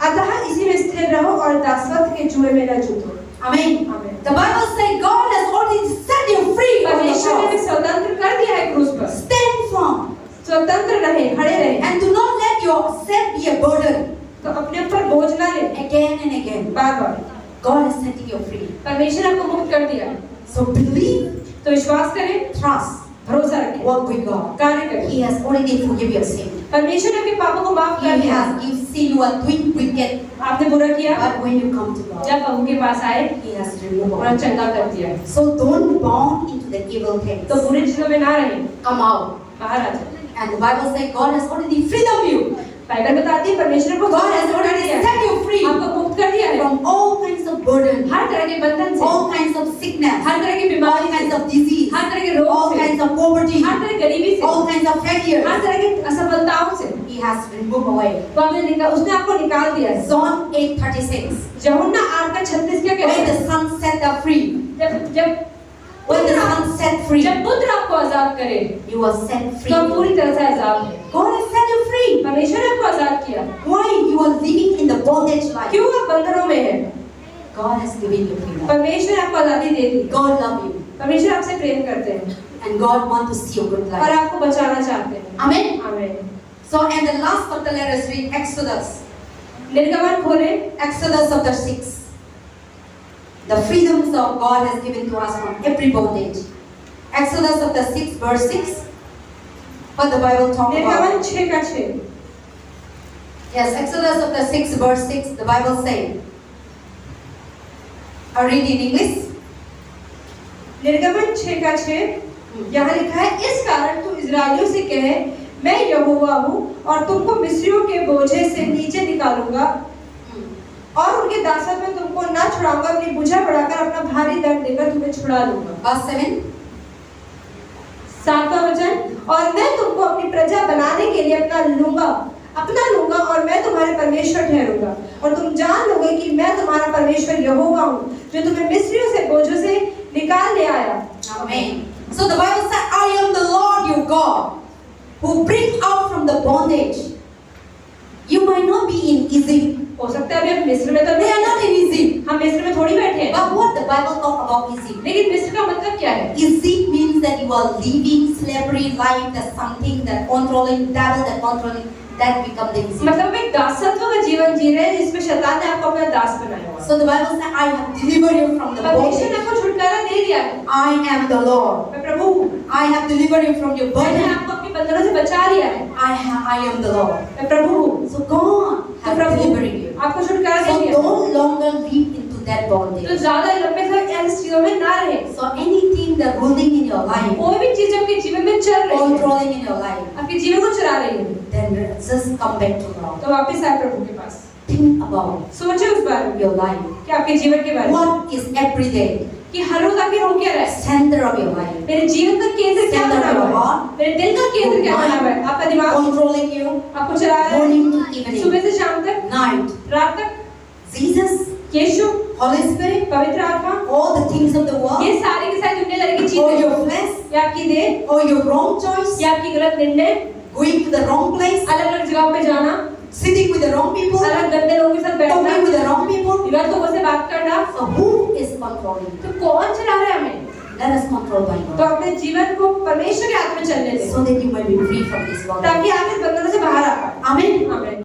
अतः इसी में स्थिर रहो और दासत्व के जुए में न जूझो। Amen. आमीन। The Bible says God has already set you free on the परमेश्वर ने cross. हमें स्वतंत्र कर दिया है क्रूस पर। Stand firm स्वतंत्र रहे, खड़े रहे, and do not let yourself be a burden तो अपने ऊपर बोझ ना ले, again and again. बार-बार। God is setting you free. परमेश्वर आपको मुक्त कर दिया है, So believe, तो विश्वास करें, trust, भरोसा रखें, walk with God. कार्य करें। He has already forgiven your sin. परमेश्वर ने आपके पापों को माफ कर He दिया। has, you see you are doing wicked, आपने बुरा किया, but when you come to God, जब प्रभु के पास आए, He has removed पूरा all. चंगा कर दिया। So don't bound into the evil things. तो बुरी चीजों में ना रहें, Come out. बाहर आ जाओ। And the Bible says God has already freedom you. Bible बताती है परमेश्वर को God has already set you free आपको मुक्त कर दिया है, from all kinds of burden, हर तरह के बंधन से, all kinds of sickness, हर तरह की all बीमारी kinds से, of disease, हर तरह के रोग all से, kinds of poverty, हर तरह की गरीबी से, all kinds of failures. हर तरह की असफलताओं से। He has removed away. वो उसने आपको निकाल दिया है। John 8:36. यूहन्ना 8:36 क्या कहता When the है? Son set them free, जब when the Son set free, जब पुत्र आपको आजाद करे, you are set free. तो आप पूरी तरह से आजाद हैं। God has set you free. परमेश्वर ने आपको आजाद किया। Why you are living in the bondage life? क्यों आप बंधनों में हैं? God has given you freedom. परमेश्वर ने आपको आजादी दे दी। God love you, परमेश्वर आपसे प्रेम करते हैं and God want to see your good और life. आपको बचाना चाहते हैं। Amen. आमीन। So, and the last chapter, let us read Exodus. निर्गमन खोले, Exodus chapter 6. The freedoms of God has given to us from every bondage. Exodus chapter 6 verse 6. What the Bible talk about? निर्गमन 6:6। Yes, Exodus chapter 6 verse 6. The Bible say. I read in English. निर्गमन 6:6 यहाँ लिखा है, इस कारण तू इस्राएलियों से कहे, मैं यहोवा हूँ और तुमको मिस्रियों के बोझे से नीचे निकालूंगा और उनके दासत्व में तुमको ना छुड़ाऊंगा, अपनी भुजा बढ़ाकर अपना भारी दंड देकर तुम्हें छुड़ा लूंगा। Verse 7. 7वां वचन, और मैं तुमको अपनी प्रजा बनाने के लिए अपना लूंगा और मैं तुम्हारे परमेश्वर ठहरूंगा और तुम जान लोगे कि मैं तुम्हारा परमेश्वर यहोवा हूँ जो तुम्हें मिस्रियों से बोझों से निकाल ले आया। Amen. So the Bible says, I am the Lord your God who bring out from the bondage. You might not be in Egypt. हो सकता है अभी हम मिस्र में तो We नहीं are not in Egypt. हम मिस्र में थोड़ी बैठे हैं, But what the Bible talk about Egypt? लेकिन मिस्र का मतलब क्या है? Egypt means that you are living slavery life, that something that controlling devil, that controlling, that become the Egypt. मतलब एक दासत्व का जीवन जी रहे हैं जिसमें शैतान ने आपको अपना दास बनाया हुआ है। So the Bible says, I have delivered you from the परमेश्वर ने bondage. आपको छुटकारा दे दिया है। I am the Lord. मैं प्रभु हूँ। I have delivered you from your मैंने burden. आपको अपनी बंधनों से बचा लिया है। I am the Lord. मैं प्रभु हूँ। So God तो has प्रभु delivered you. आपको छुटकारा दे So दिया। no longer live into that तो bondage. ज्यादा लंबे समय ऐसी चीजों में ना रहे। So anything that ruling in your life, कोई भी चीज आपके जीवन में चल रही है, controlling in your life, आपके जीवन को चला रही है, then just come back to God. तो वापस आए प्रभु के पास। Think about सोचे उस बारे में your life. कि आपके जीवन के बारे में What is every day कि हर रोज आके हो क्या रहा है? center of your life? मेरे जीवन का केंद्र क्या Center बना of your हुआ है? heart, मेरे दिल का केंद्र क्या बना हुआ है? आपका दिमाग controlling you, आपको चला रहा है morning to evening, सुबह से शाम तक, night. रात तक। Jesus, यीशु, Holy Spirit, पवित्र आत्मा, all the things of the world, ये सारे के सारे दुनिया भर की or चीजें, your flesh, या आपकी देह, or your wrong choice, या आपकी गलत निर्णय, going to the wrong place, अलग-अलग जगहों पे जाना, sitting with the wrong people, अलग गंदे लोगों के साथ बैठना, talking with the wrong people. गलत लोगों से बात करना। So who is controlling? तो कौन चला रहा है हमें? Let us control by तो God, अपने जीवन को परमेश्वर के हाथ में चलने दें, so that you may be free from this bondage. ताकि आप इस बंधन से बाहर आ पाए। Amen. आमीन।